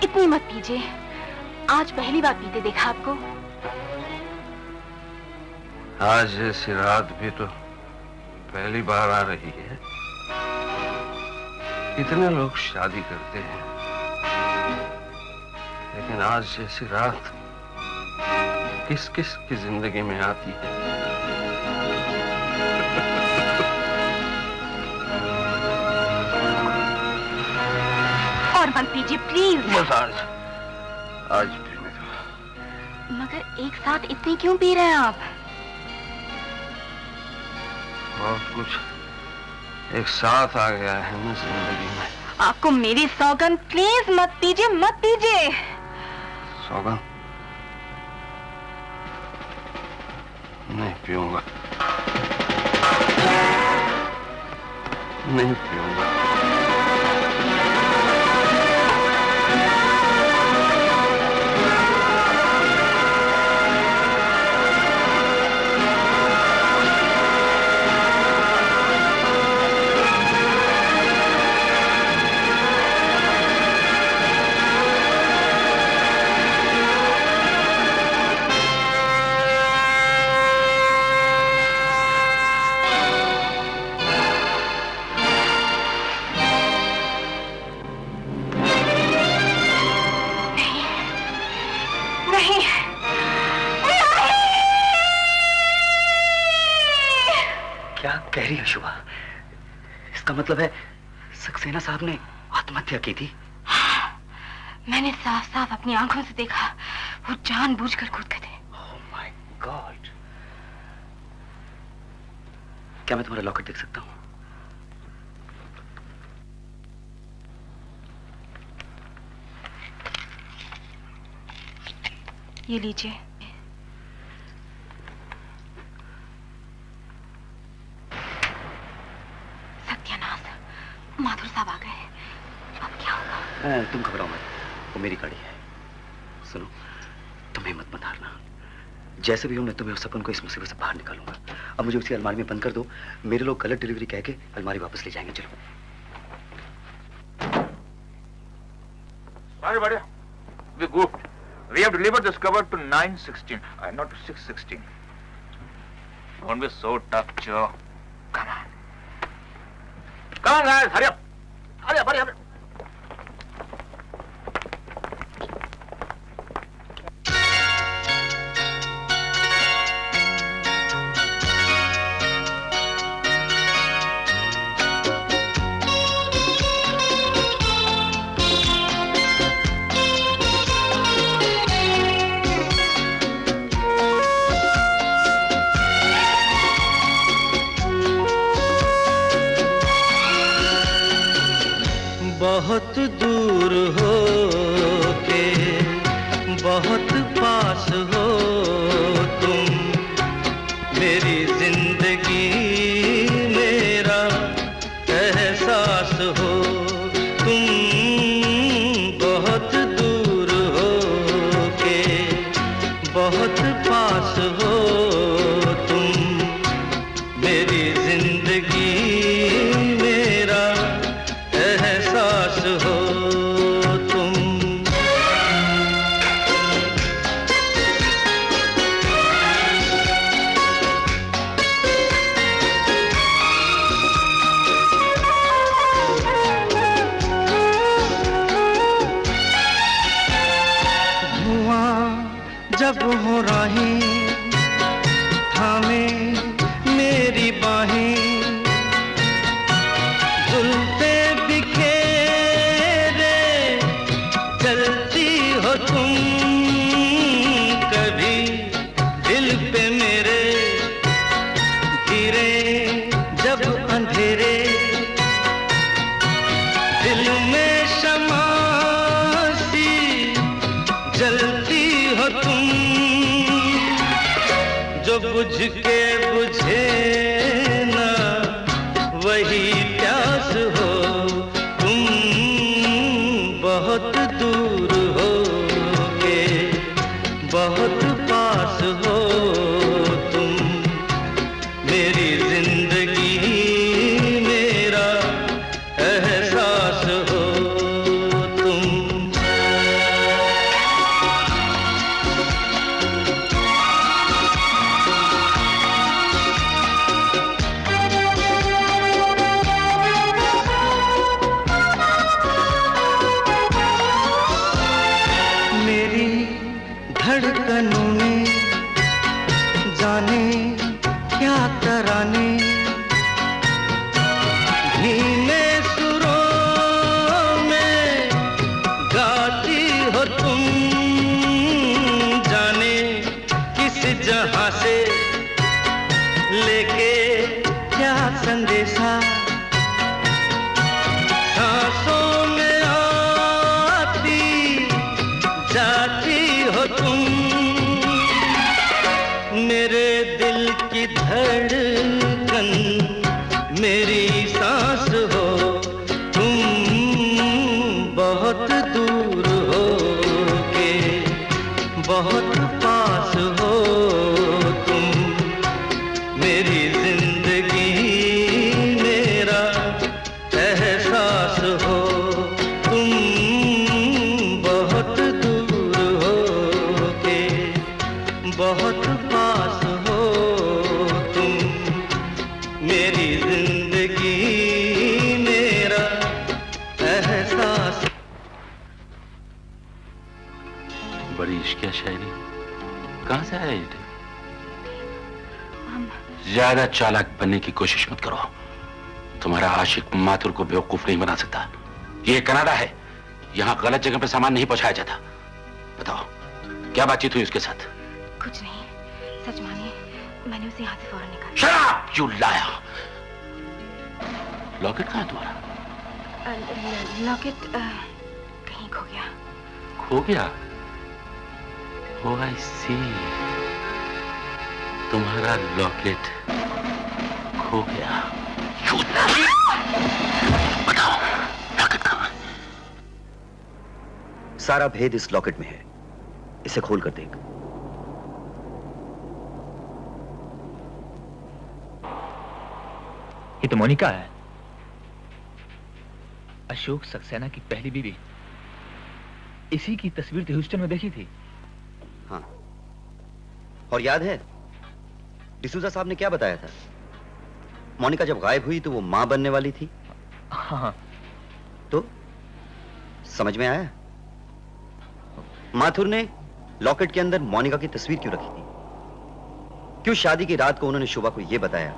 इतनी मत पीजिए। आज पहली बार पीते देखा आपको।
आज ऐसी रात भी तो पहली बार आ रही है। कितने लोग शादी करते हैं, लेकिन आज जैसी रात किस किस की जिंदगी में आती है।
और मत पीजिए प्लीज।
बस आज पीने दो।
मगर एक साथ इतनी क्यों पी रहे हैं आप?
बहुत कुछ एक साथ आ गया है ना जिंदगी में।
आपको मेरी सौगंध, प्लीज मत पीजिए, मत पीजिए।
सौगंध? नहीं पीऊंगा, नहीं पीऊंगा।
कह रही है शुभा? इसका मतलब है सक्सेना साहब ने आत्महत्या की थी?
मैंने साफ साफ अपनी आंखों से देखा, वो जानबूझकर कूद गए थे।
Oh my God! क्या मैं तुम्हारा लॉकेट देख सकता हूँ?
ये लीजिए। माथुर साहब आ गए, अब क्या होगा?
तुम घबराओ मत, वो मेरी गाड़ी है। सुनो, तुम हिम्मत मत हारना। जैसे भी हो मैं तुम्हें और सपन को इस मुसीबत से बाहर निकालूंगा। अब मुझे उसी अलमारी में बंद कर दो, मेरे लोग गलत डिलीवरी कह के अलमारी वापस ले जाएंगे। चलो।
Sorry, buddy. We goofed. We have delivered this cover to 916 and not to 616. Don't be so tough, Joe. Come on. Come on, guys. Hurry up. Hurry up, hurry up.
बहुत दूर हो के बहुत पास हो तुम, मेरी जिंदगी मेरा एहसास हो तुम। बहुत दूर हो के बहुत पास हो तुम, मेरी जिंदगी मेरा एहसास हो तुम। धुआं जब हो राहें थामे मेरी बाहें, जुल्फे बिखेरे चलती हो तुम, कभी दिल पे मेरे गिरे जब अंधेरे, दिल में शमा सी जलती हो तुम, जो बुझ के बुझे ना वही प्यास हो तुम। बहुत दूर हो के बहुत पास हो तुम, मेरी जिंदगी मेरा एहसास हो तुम। मेरी धड़कनों में जाने क्या तराने, धीमे सुरों में गाती हो तुम, जाने किस जहां से लेके क्या संदेशा, सांसों में आती जाती हो तुम, मेरे दिल की धड़कन मेरी सांस हो तुम। बहुत दूर हो के बहुत पास हो तुम, मेरी जिंदगी मेरा एहसास हो तुम। बहुत दूर हो के बहुत पास हो तुम, मेरी जिंदगी मेरा एहसास।
बड़ी इश्किया शायरी, कहां से आया ये? ज्यादा चालाक बनने की कोशिश मत करो, तुम्हारा आशिक माथुर को बेवकूफ नहीं बना सकता। ये कनाडा है, यहाँ गलत जगह पे सामान नहीं पहुंचाया जाता। बताओ क्या बातचीत हुई उसके साथ?
कुछ नहीं, सच मानिए मैंने उसे यहाँ से फौरन निकाला।
Shut up, you liar! Locket कहाँ है तुम्हारा?
लॉकेट कहीं खो गया।
खो गया? Oh, I see. तुम्हारा लॉकेट खो गया। बताओ
सारा भेद इस लॉकेट में है, इसे खोल कर देख।
ये तो मोनिका है, अशोक सक्सेना की पहली बीवी। इसी की तस्वीर तो ह्यूस्टन में देखी थी।
हाँ, और याद है डिसूजा साहब ने क्या बताया था? मोनिका जब गायब हुई तो वो मां बनने वाली थी।
हाँ।
तो समझ में आया? माथुर ने लॉकेट के अंदर मोनिका की तस्वीर क्यों रखी थी? क्यों शादी की रात को उन्होंने शोभा को यह बताया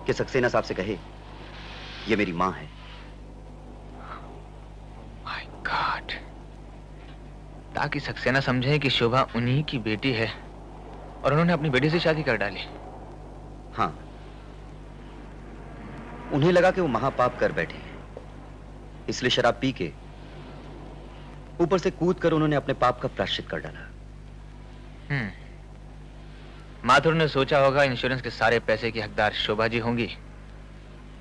कि सक्सेना साहब से कहे ये मेरी मां है?
माय गॉड, ताकि सक्सेना समझे कि शोभा उन्हीं की बेटी है और उन्होंने अपनी बेटी से शादी कर डाली।
हाँ, उन्हें लगा कि वो महापाप कर बैठे हैं, इसलिए शराब पी के ऊपर से कूद कर उन्होंने अपने पाप का प्रायश्चित कर डाला।
माथुर ने सोचा होगा इंश्योरेंस के सारे पैसे की हकदार शोभा जी होंगी,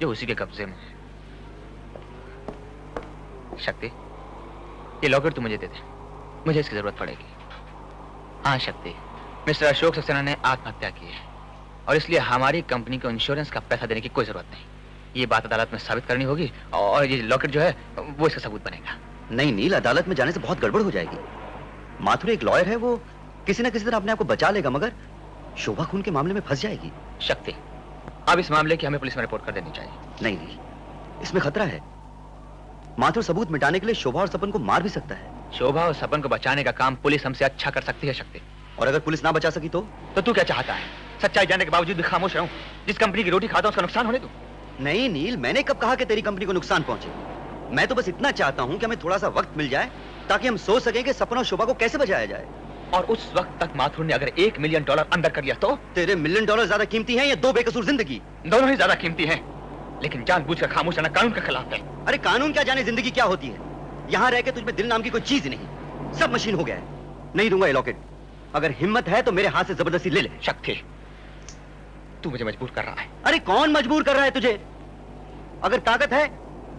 जो उसी के कब्जे में है। शक्ति, ये लॉकेट तू मुझे दे दे, मुझे इसकी जरूरत पड़ेगी। हाँ शक्ति, मिस्टर अशोक सक्सेना ने आत्महत्या की है और इसलिए हमारी कंपनी को इंश्योरेंस का पैसा देने की कोई जरूरत नहीं। ये बात अदालत में साबित करनी होगी और ये लॉकेट जो है वो इसका सबूत बनेगा।
नहीं नील, अदालत में जाने से बहुत गड़बड़ हो जाएगी। माथुर एक लॉयर है, वो किसी ना किसी तरह अपने आप को बचा लेगा, मगर शोभा खून के मामले में फंस जाएगी।
शक्ति, अब इस मामले की हमें पुलिस में रिपोर्ट कर देनी चाहिए।
नहीं नील, इसमें खतरा है। माथुर सबूत मिटाने के लिए शोभा और सपन को मार भी सकता है।
शोभा और सपन को बचाने का काम पुलिस हमसे अच्छा कर सकती है शक्ति।
और अगर पुलिस ना बचा सकी तो
तू क्या चाहता है? सच्चाई जानने के बावजूद भी खामोश रहूं? जिस कंपनी की रोटी खाता हूं उसका नुकसान होने दूं?
नहीं नील, मैंने कब कहा कि तेरी कंपनी को नुकसान पहुंचे? मैं तो बस इतना चाहता हूं कि हमें थोड़ा सा वक्त मिल जाए ताकि हम सोच सकें कि सपन और शोभा को कैसे बचाया जाए।
और उस वक्त तक माथुर ने अगर $1 मिलियन अंदर कर लिया तो?
तेरे $1 मिलियन ज्यादा कीमती हैं या 2 बेकसूर जिंदगी?
दोनों ही ज्यादा कीमती हैं, लेकिन जानबूझकर खामोश रहना कानून के खिलाफ है।
अरे कानून क्या जाने जिंदगी क्या होती है? यहाँ रह के तुझमें दिल नाम की कोई चीज नहीं, सब मशीन हो गया है। नहीं दूंगा ये लॉकेट। अगर हिम्मत है तो मेरे हाथ से जबरदस्ती ले ले।
शक्ति, तू मुझे मजबूर कर रहा है।
अरे कौन मजबूर कर रहा है तुझे? अगर ताकत है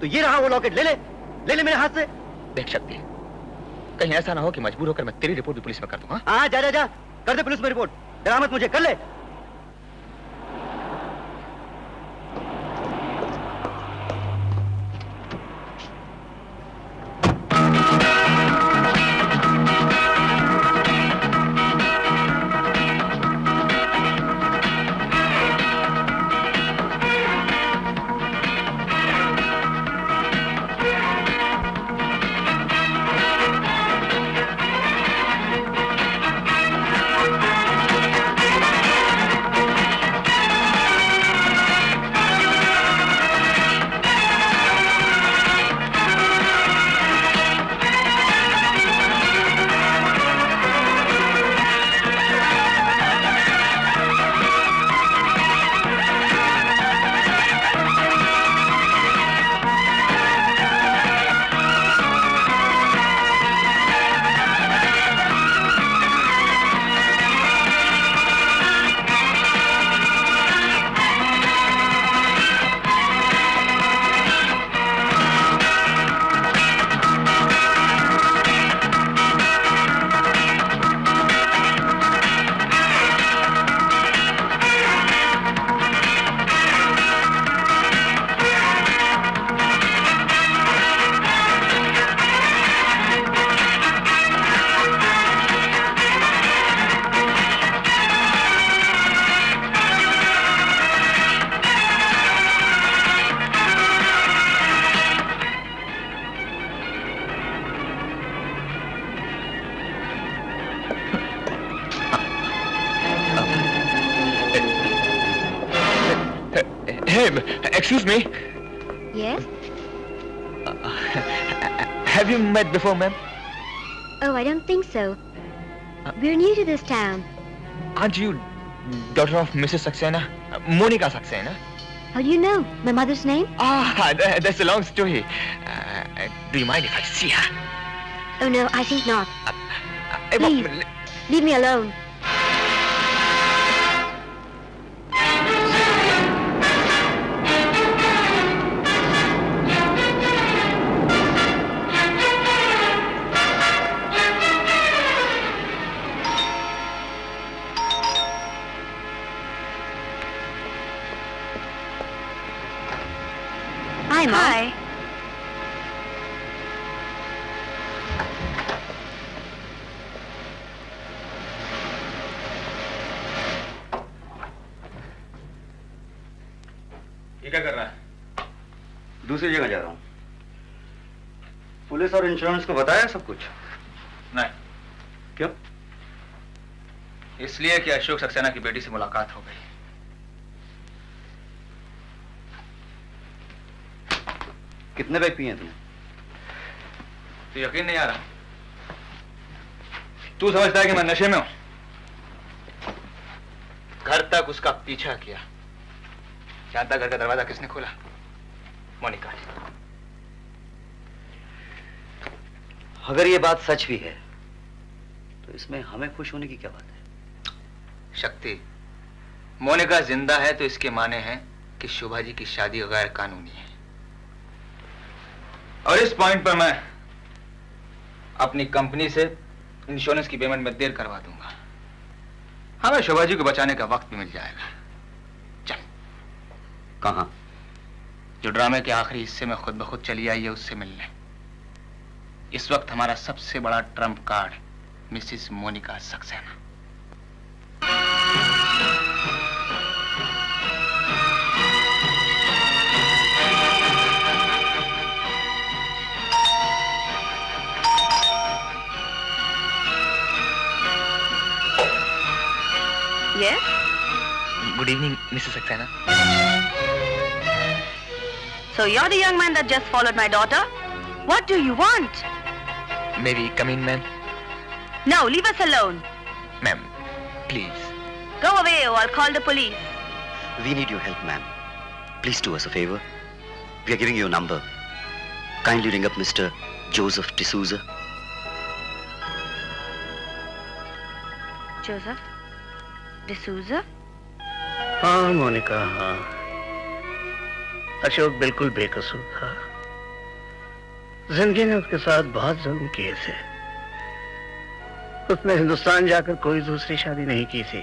तो ये रहा वो लॉकेट, ले ले, ले ले मेरे हाथ से।
देख शक्ति, कहीं ऐसा ना हो कि मजबूर होकर मैं तेरी रिपोर्ट भी पुलिस में कर दूं।
हाँ जा जा जा, कर दे पुलिस में रिपोर्ट। डरा मत मुझे, कर ले।
Excuse me.
Yes?
Have you met before, ma'am?
Oh, I don't think so. We're new to this town.
Aren't you daughter of Mrs. Saxena? Monica Saxena?
How do you know? My mother's name?
Ah, that's a long story. Do you mind if I see her?
Oh, no, I think not. Please, leave me alone. Hi, Mom.
Hi.
ये क्या कर रहा है?
दूसरी जगह जा रहा हूँ। पुलिस और इंश्योरेंस को बताया सब कुछ?
नहीं।
क्यों?
इसलिए कि अशोक सक्सेना की बेटी से मुलाकात हो गई।
कितने बैग पिए तुमने?
तो यकीन नहीं आ रहा? तू समझता है कि मैं नशे में हूं? घर तक उसका पीछा किया। जानता घर का दरवाजा किसने खोला? मोनिका।
अगर ये बात सच भी है तो इसमें हमें खुश होने की क्या बात है?
शक्ति, मोनिका जिंदा है तो इसके माने हैं कि शोभा जी की शादी गैर कानूनी है। और इस पॉइंट पर मैं अपनी कंपनी से इंश्योरेंस की पेमेंट में देर करवा दूंगा। हमें शोभा जी को बचाने का वक्त भी मिल जाएगा। चल।
कहां?
जो ड्रामे के आखिरी हिस्से में खुद ब खुद चली आई है उससे मिलने। इस वक्त हमारा सबसे बड़ा trump card Mrs Monika Saxena.
Yes?
Good evening, Mrs. Saxena.
So you're the young man that just followed my daughter? What do you want?
May we come in, ma'am?
No, leave us alone.
Ma'am, please.
Go away or I'll call the police.
We need your help, ma'am. Please do us a favor. We are giving you a number. Kindly ring up Mr. Joseph D'Souza.
Joseph D'Souza?
हाँ मोनिका, हाँ। अशोक बिल्कुल बेकसूर था। जिंदगी ने उसके साथ बहुत जुल्म किए थे। उसने हिंदुस्तान जाकर कोई दूसरी शादी नहीं की थी।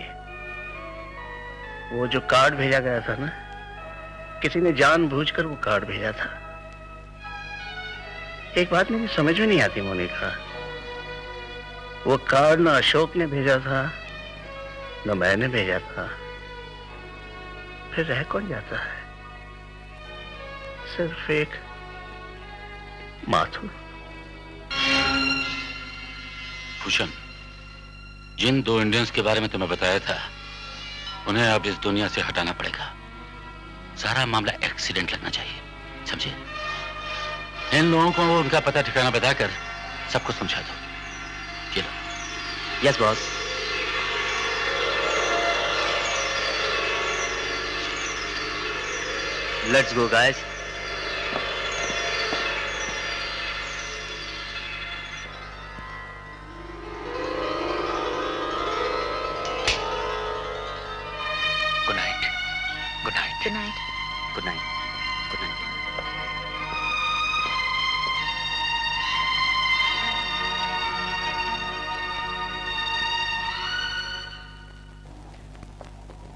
वो जो कार्ड भेजा गया था ना, किसी ने जानबूझकर वो कार्ड भेजा था। एक बात मेरी समझ में नहीं आती मोनिका, वो कार्ड ना अशोक ने भेजा था ना मैंने भेजा था, फिर रह कौन जाता है? सिर्फ एक माथुर।
भूषण, जिन दो इंडियंस के बारे में तुम्हें बताया था उन्हें अब इस दुनिया से हटाना पड़ेगा। सारा मामला एक्सीडेंट लगना चाहिए, समझे? इन लोगों को उनका पता ठिकाना बताकर सब कुछ समझा दो। चलो।
Yes boss. Let's go guys.
Good night. Good night.
Good night.
Good night. Good night.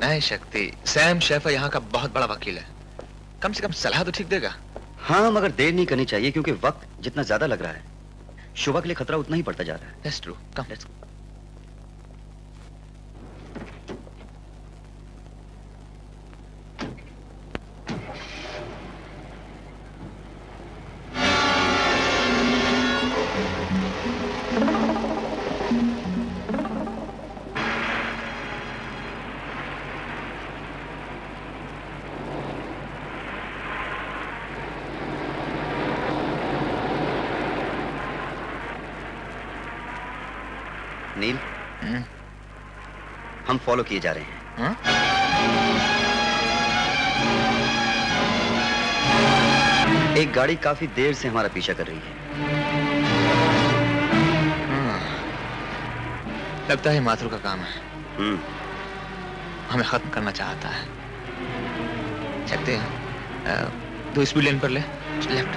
नहीं शक्ति, सैम शेफर यहाँ का बहुत बड़ा वकील है। कम से कम सलाह तो ठीक देगा।
हाँ, मगर देर नहीं करनी चाहिए क्योंकि वक्त जितना ज्यादा लग रहा है शोभा के लिए खतरा उतना ही बढ़ता जा रहा है।
That's true. Come.
Let's go. नील, हम फॉलो किए जा रहे हैं। एक गाड़ी काफी देर से हमारा पीछा कर रही है।
लगता है माथुर का काम है। हमें खत्म करना चाहता है। चलते हैं। 2 स्पीड लेन पर ले, लेफ्ट।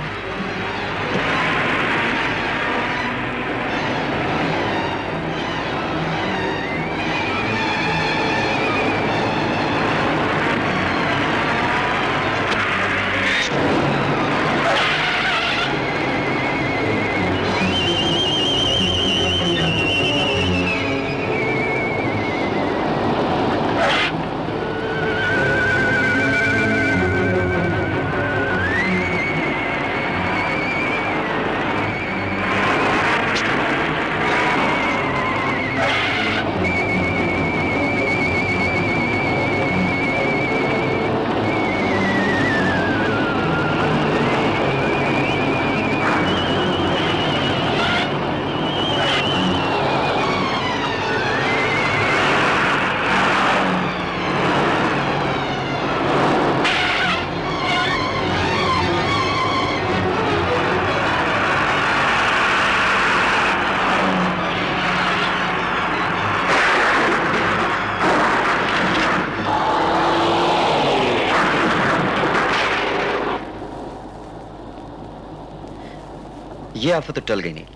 ये आफत तो टल गई नहीं,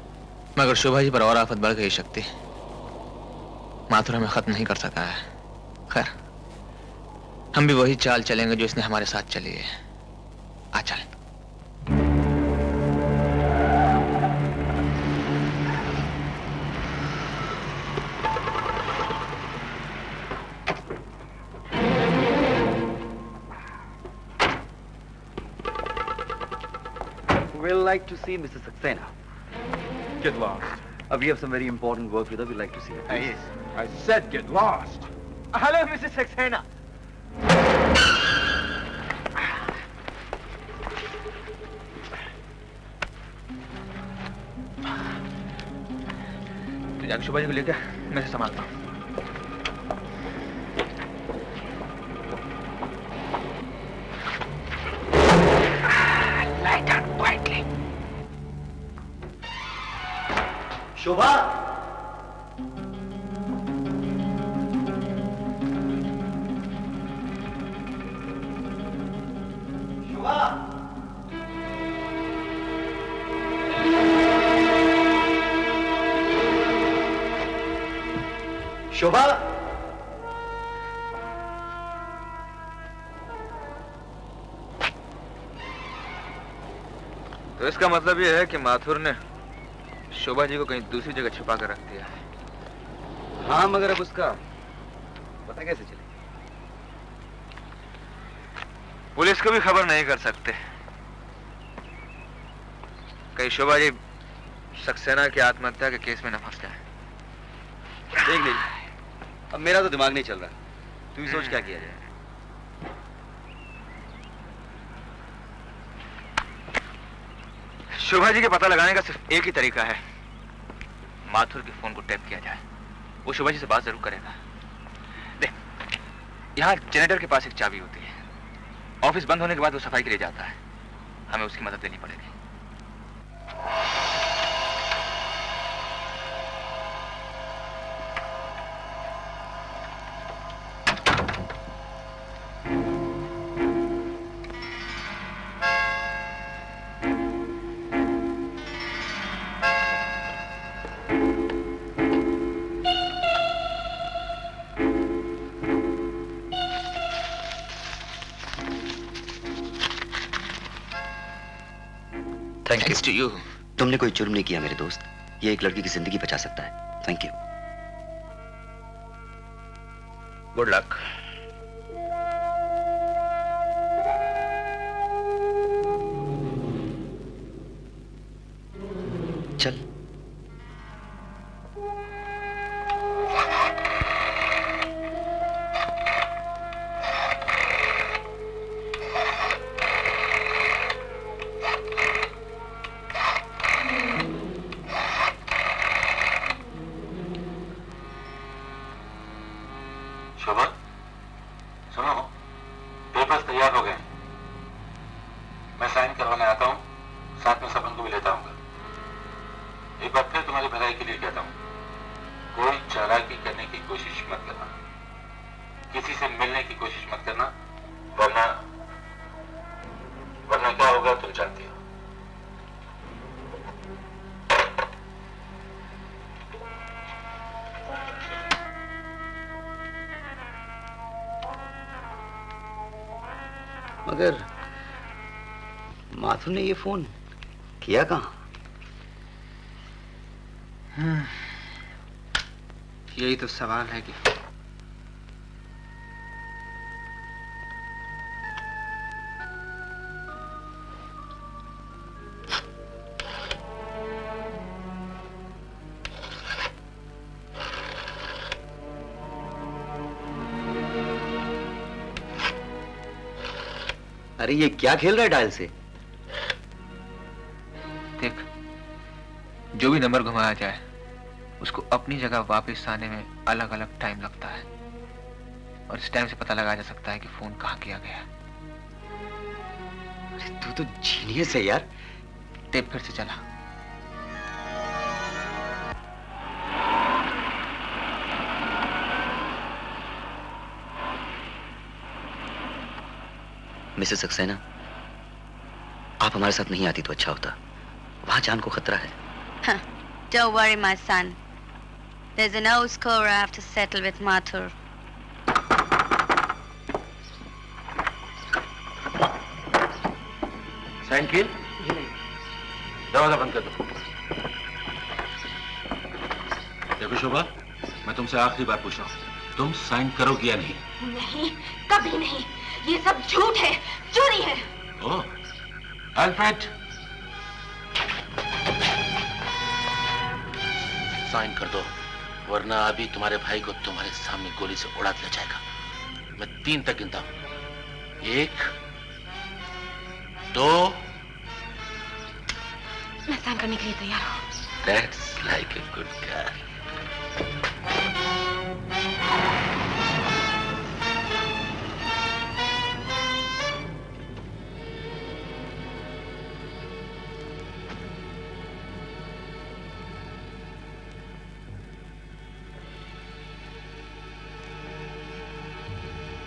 मगर शोभा जी पर और आफत बढ़ गई। शक्ति, माथुर हमें खत्म नहीं कर सका है। खैर, हम भी वही चाल चलेंगे जो इसने हमारे साथ चली है। आ चलें।
We'd like to see Mr. Saxena.
Get lost.
We have some very important work with her. We'd like to see her.
Yes. I said get lost.
Hello, Mrs. Saxena.
तो जाके शोभा जी को लेकर मैं से संभालता हूँ।
Lie down quietly.
शोभा, शोभा,
तो इसका मतलब यह है कि माथुर ने शोभा जी को कहीं दूसरी जगह छिपा कर रख दिया है।
हाँ, मगर अब उसका पता कैसे चले?
पुलिस को भी खबर नहीं कर सकते। कहीं शोभा जी सक्सेना की आत्महत्या के केस में न फंस जाए।
देख लीजिए, अब मेरा तो दिमाग नहीं चल रहा। तू ही सोच क्या किया जाए।
शोभा जी के पता लगाने का सिर्फ एक ही तरीका है, माथुर के फोन को टैप किया जाए। वो शोभा जी से बात जरूर करेगा। देख, यहाँ जनरेटर के पास एक चाबी होती है। ऑफिस बंद होने के बाद वो सफाई के लिए जाता है। हमें उसकी मदद लेनी पड़ेगी।
Thanks to you. तुमने कोई जुर्म नहीं किया मेरे दोस्त। ये एक लड़की की जिंदगी बचा सकता है। Thank you.
Good luck.
चल।
शोभा, सुनो, पेपर्स तैयार हो गए। मैं साइन करवाने आता हूँ, साथ में सपन को भी लेता आऊंगा। एक बार फिर तुम्हारी भलाई के लिए कहता हूँ, कोई चालाकी करने की कोशिश मत करना, किसी से मिलने की कोशिश मत करना, वरना क्या होगा तुम जानती हो।
मगर माथुर ने ये फोन किया कहाँ?
यही तो सवाल है कि
अरे ये क्या खेल रहा है डायल से?
देख, जो भी नंबर घुमाया जाए उसको अपनी जगह वापस आने में अलग अलग टाइम लगता है, और इस टाइम से पता लगाया जा सकता है कि फोन कहाँ किया गया।
अरे तू तो जीनियस है यार।
टेप फिर से चला।
मिसेस सक्सेना, आप हमारे साथ नहीं आती तो अच्छा होता। वहां जान को खतरा है।
Huh. Don't worry, my son. There's an old score I have to settle with Mathur.
Sign किए? दरवाजा बंद कर दो। देखो शोभा, मैं तुमसे आखिरी बार पूछ रहा हूँ, तुम साइन करोगी या नहीं?
नहीं, कभी नहीं। ये सब झूठ है, चोरी है।
ओह, अल्फ्रेड, साइन कर दो, वरना अभी तुम्हारे भाई को तुम्हारे सामने गोली से उड़ा दिया जाएगा। मैं 3 तक गिनता हूं। 1, 2।
मैं साइन करने के लिए तैयार हूँ।
That's like a good girl.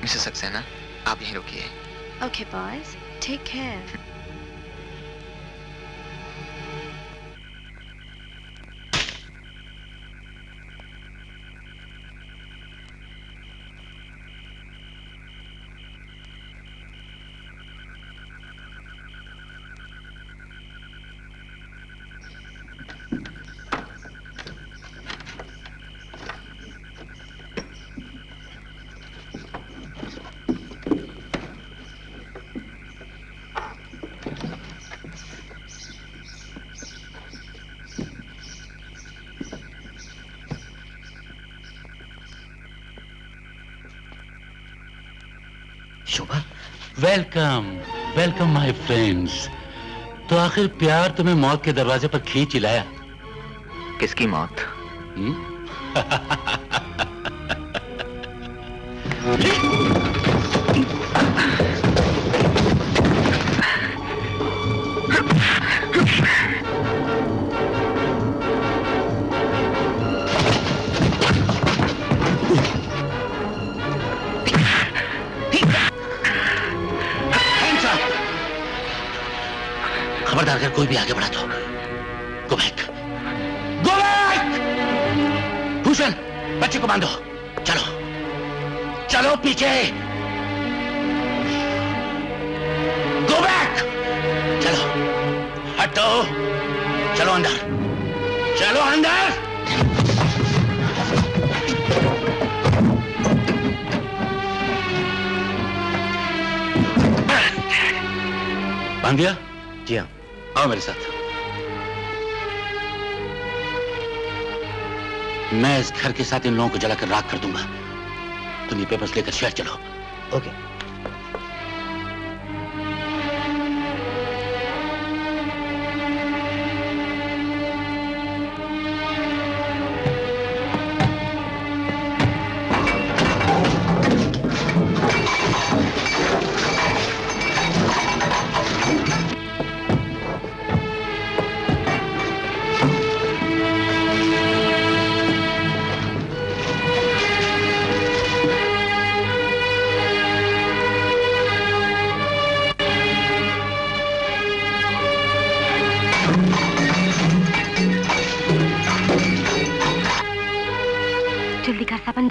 Mrs Saxena, आप यहीं रुकिए।
Okay, boys. Take care.
Welcome welcome my friends. तो आखिर प्यार तुम्हें मौत के दरवाजे पर खींच लाया।
किसकी मौत?
खबरदार अगर कोई भी आगे बढ़ा तो go back, go back. Bhushan, बच्चे को बांधो, चलो चलो पीछे, गो बैक, चलो हटो, चलो अंदर, चलो अंदर। बांध दिया?
जी हाँ।
आओ मेरे साथ। मैं इस घर के साथ इन लोगों को जलाकर राख कर दूंगा। तुम ये पेपर्स लेकर शहर चलो।
ओके।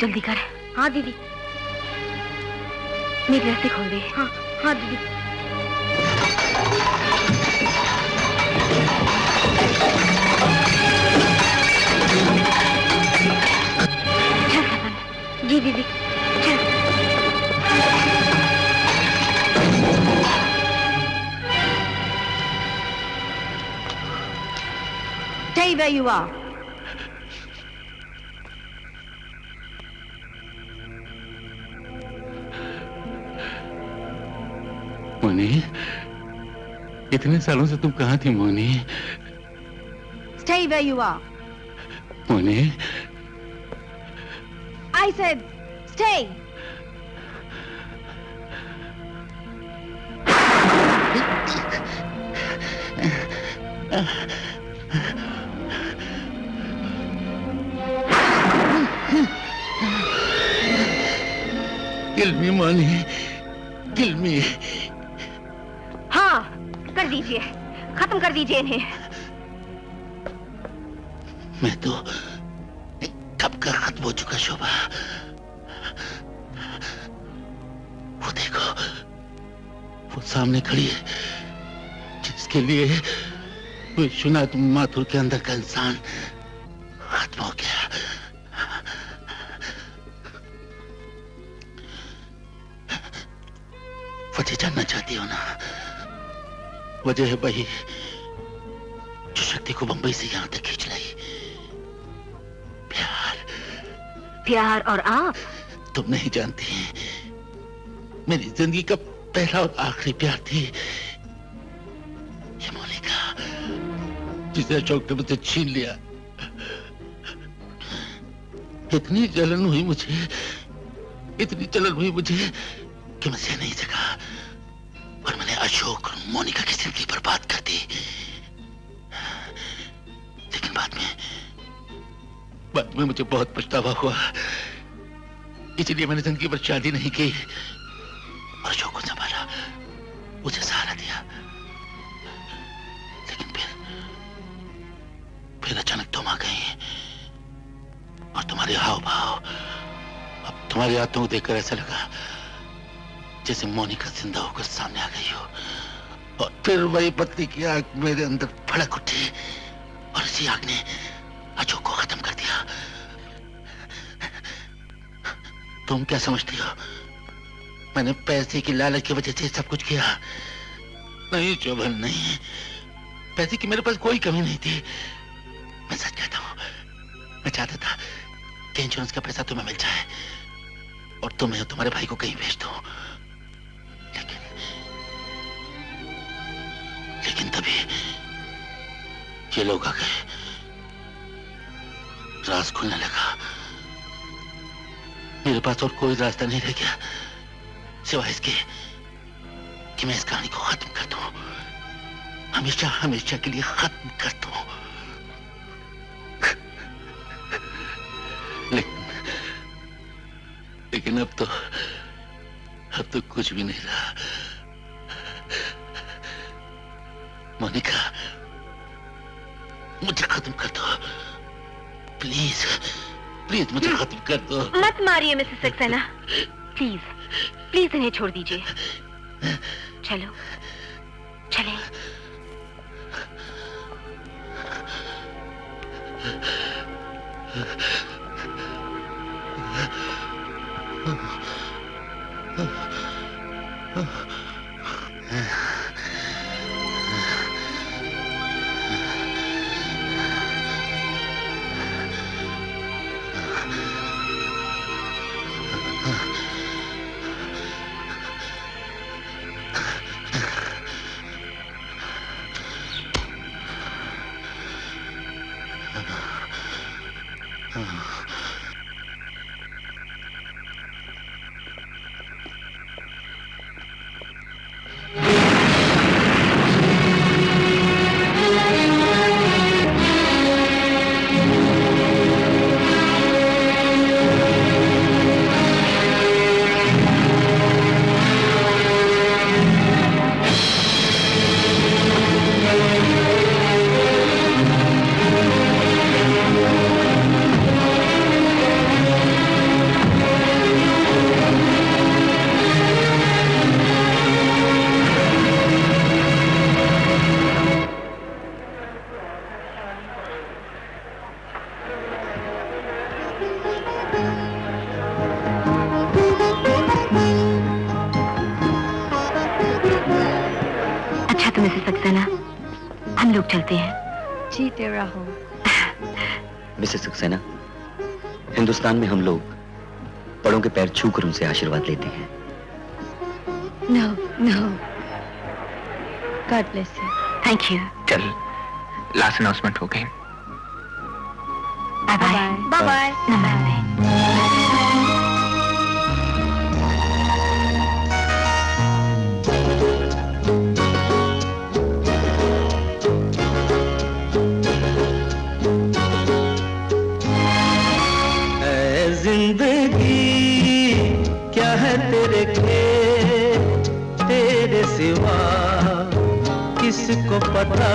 जल्दी कर। हाँ दीदी। मेरी रस्सी खोल दे। हाँ हाँ दीदी। चल सपन। जी दीदी चल। Stay where you are.
Moni, इतने सालों से तुम कहाँ थी Moni?
Stay where you are.
Moni,
I said stay.
Kill me, Moni, kill me.
हाँ, कर दीजिए, खत्म कर दीजिए इन्हें।
मैं तो कब का खत्म हो चुका शोभा। वो देखो, वो सामने खड़ी है जिसके लिए विश्वनाथ माथुर के अंदर का इंसान खत्म हो गया। वजह जानना चाहती हो ना? वजह है वही जो शक्ति को बंबई से यहां तक खींच लाई।
प्यार और आप?
तुम नहीं जानती, मेरी जिंदगी का पहला और आखिरी प्यार थी ये मोनिका, जिसे अशोक ने मुझसे छीन लिया। इतनी जलन हुई मुझे, इतनी जलन हुई मुझे कि मैं सह नहीं सका और मैंने अशोक और मोनिका की जिंदगी बर्बाद कर दी। लेकिन बाद में मुझे बहुत पछतावा हुआ, इसलिए मैंने जिंदगी भर शादी नहीं की और अशोक को संभाला, उसे सहारा दिया। लेकिन फिर अचानक तुम आ गई और तुम्हारे हाव भाव, अब तुम्हारे हाथों को देखकर ऐसा लगा जैसे मोनिका जिंदा होकर सामने आ गई हो। और फिर वही पत्नी की आग मेरे अंदर भड़क उठी और इसी आग ने अशोक को खत्म कर दिया। तुम क्या समझती हो मैंने पैसे की लालच की वजह से सब कुछ किया? नहीं शोभन, नहीं, पैसे की मेरे पास कोई कमी नहीं थी। मैं सच कहता हूं, मैं चाहता था कि इंश्योरेंस का पैसा तुम्हें मिल जाए और तुम्हें और तुम्हारे भाई को कहीं भेज दो। लेकिन तभी ये लोग आ गए, राज खुलने लगा। मेरे पास और कोई रास्ता नहीं रह गया सिवाय इसके कि मैं इस कहानी को खत्म कर दूं, हमेशा हमेशा के लिए खत्म कर दूं। लेकिन अब तो कुछ भी नहीं रहा। मोनिका, मुझे खत्म कर दो प्लीज, प्लीज मुझे खत्म कर दो।
मत मारिए मिसेस सक्सेना, प्लीज प्लीज इन्हें छोड़ दीजिए। चलो चले।
चलते हैं। जीते रहो।
मिसेस सक्सेना, हिंदुस्तान में हम लोग बड़ों के पैर छूकर उनसे आशीर्वाद लेते हैं।
No no, God bless you.
Thank you.
चल, लास्ट अनाउंसमेंट हो गई।
Bye bye.
Bye bye.
नमस्ते।
जिंदगी क्या है तेरे खेल, तेरे सिवा किसको पता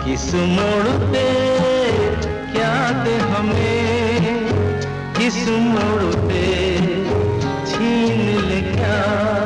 किस मोड़ पे हमें किस मोड़ पे छीन ले क्या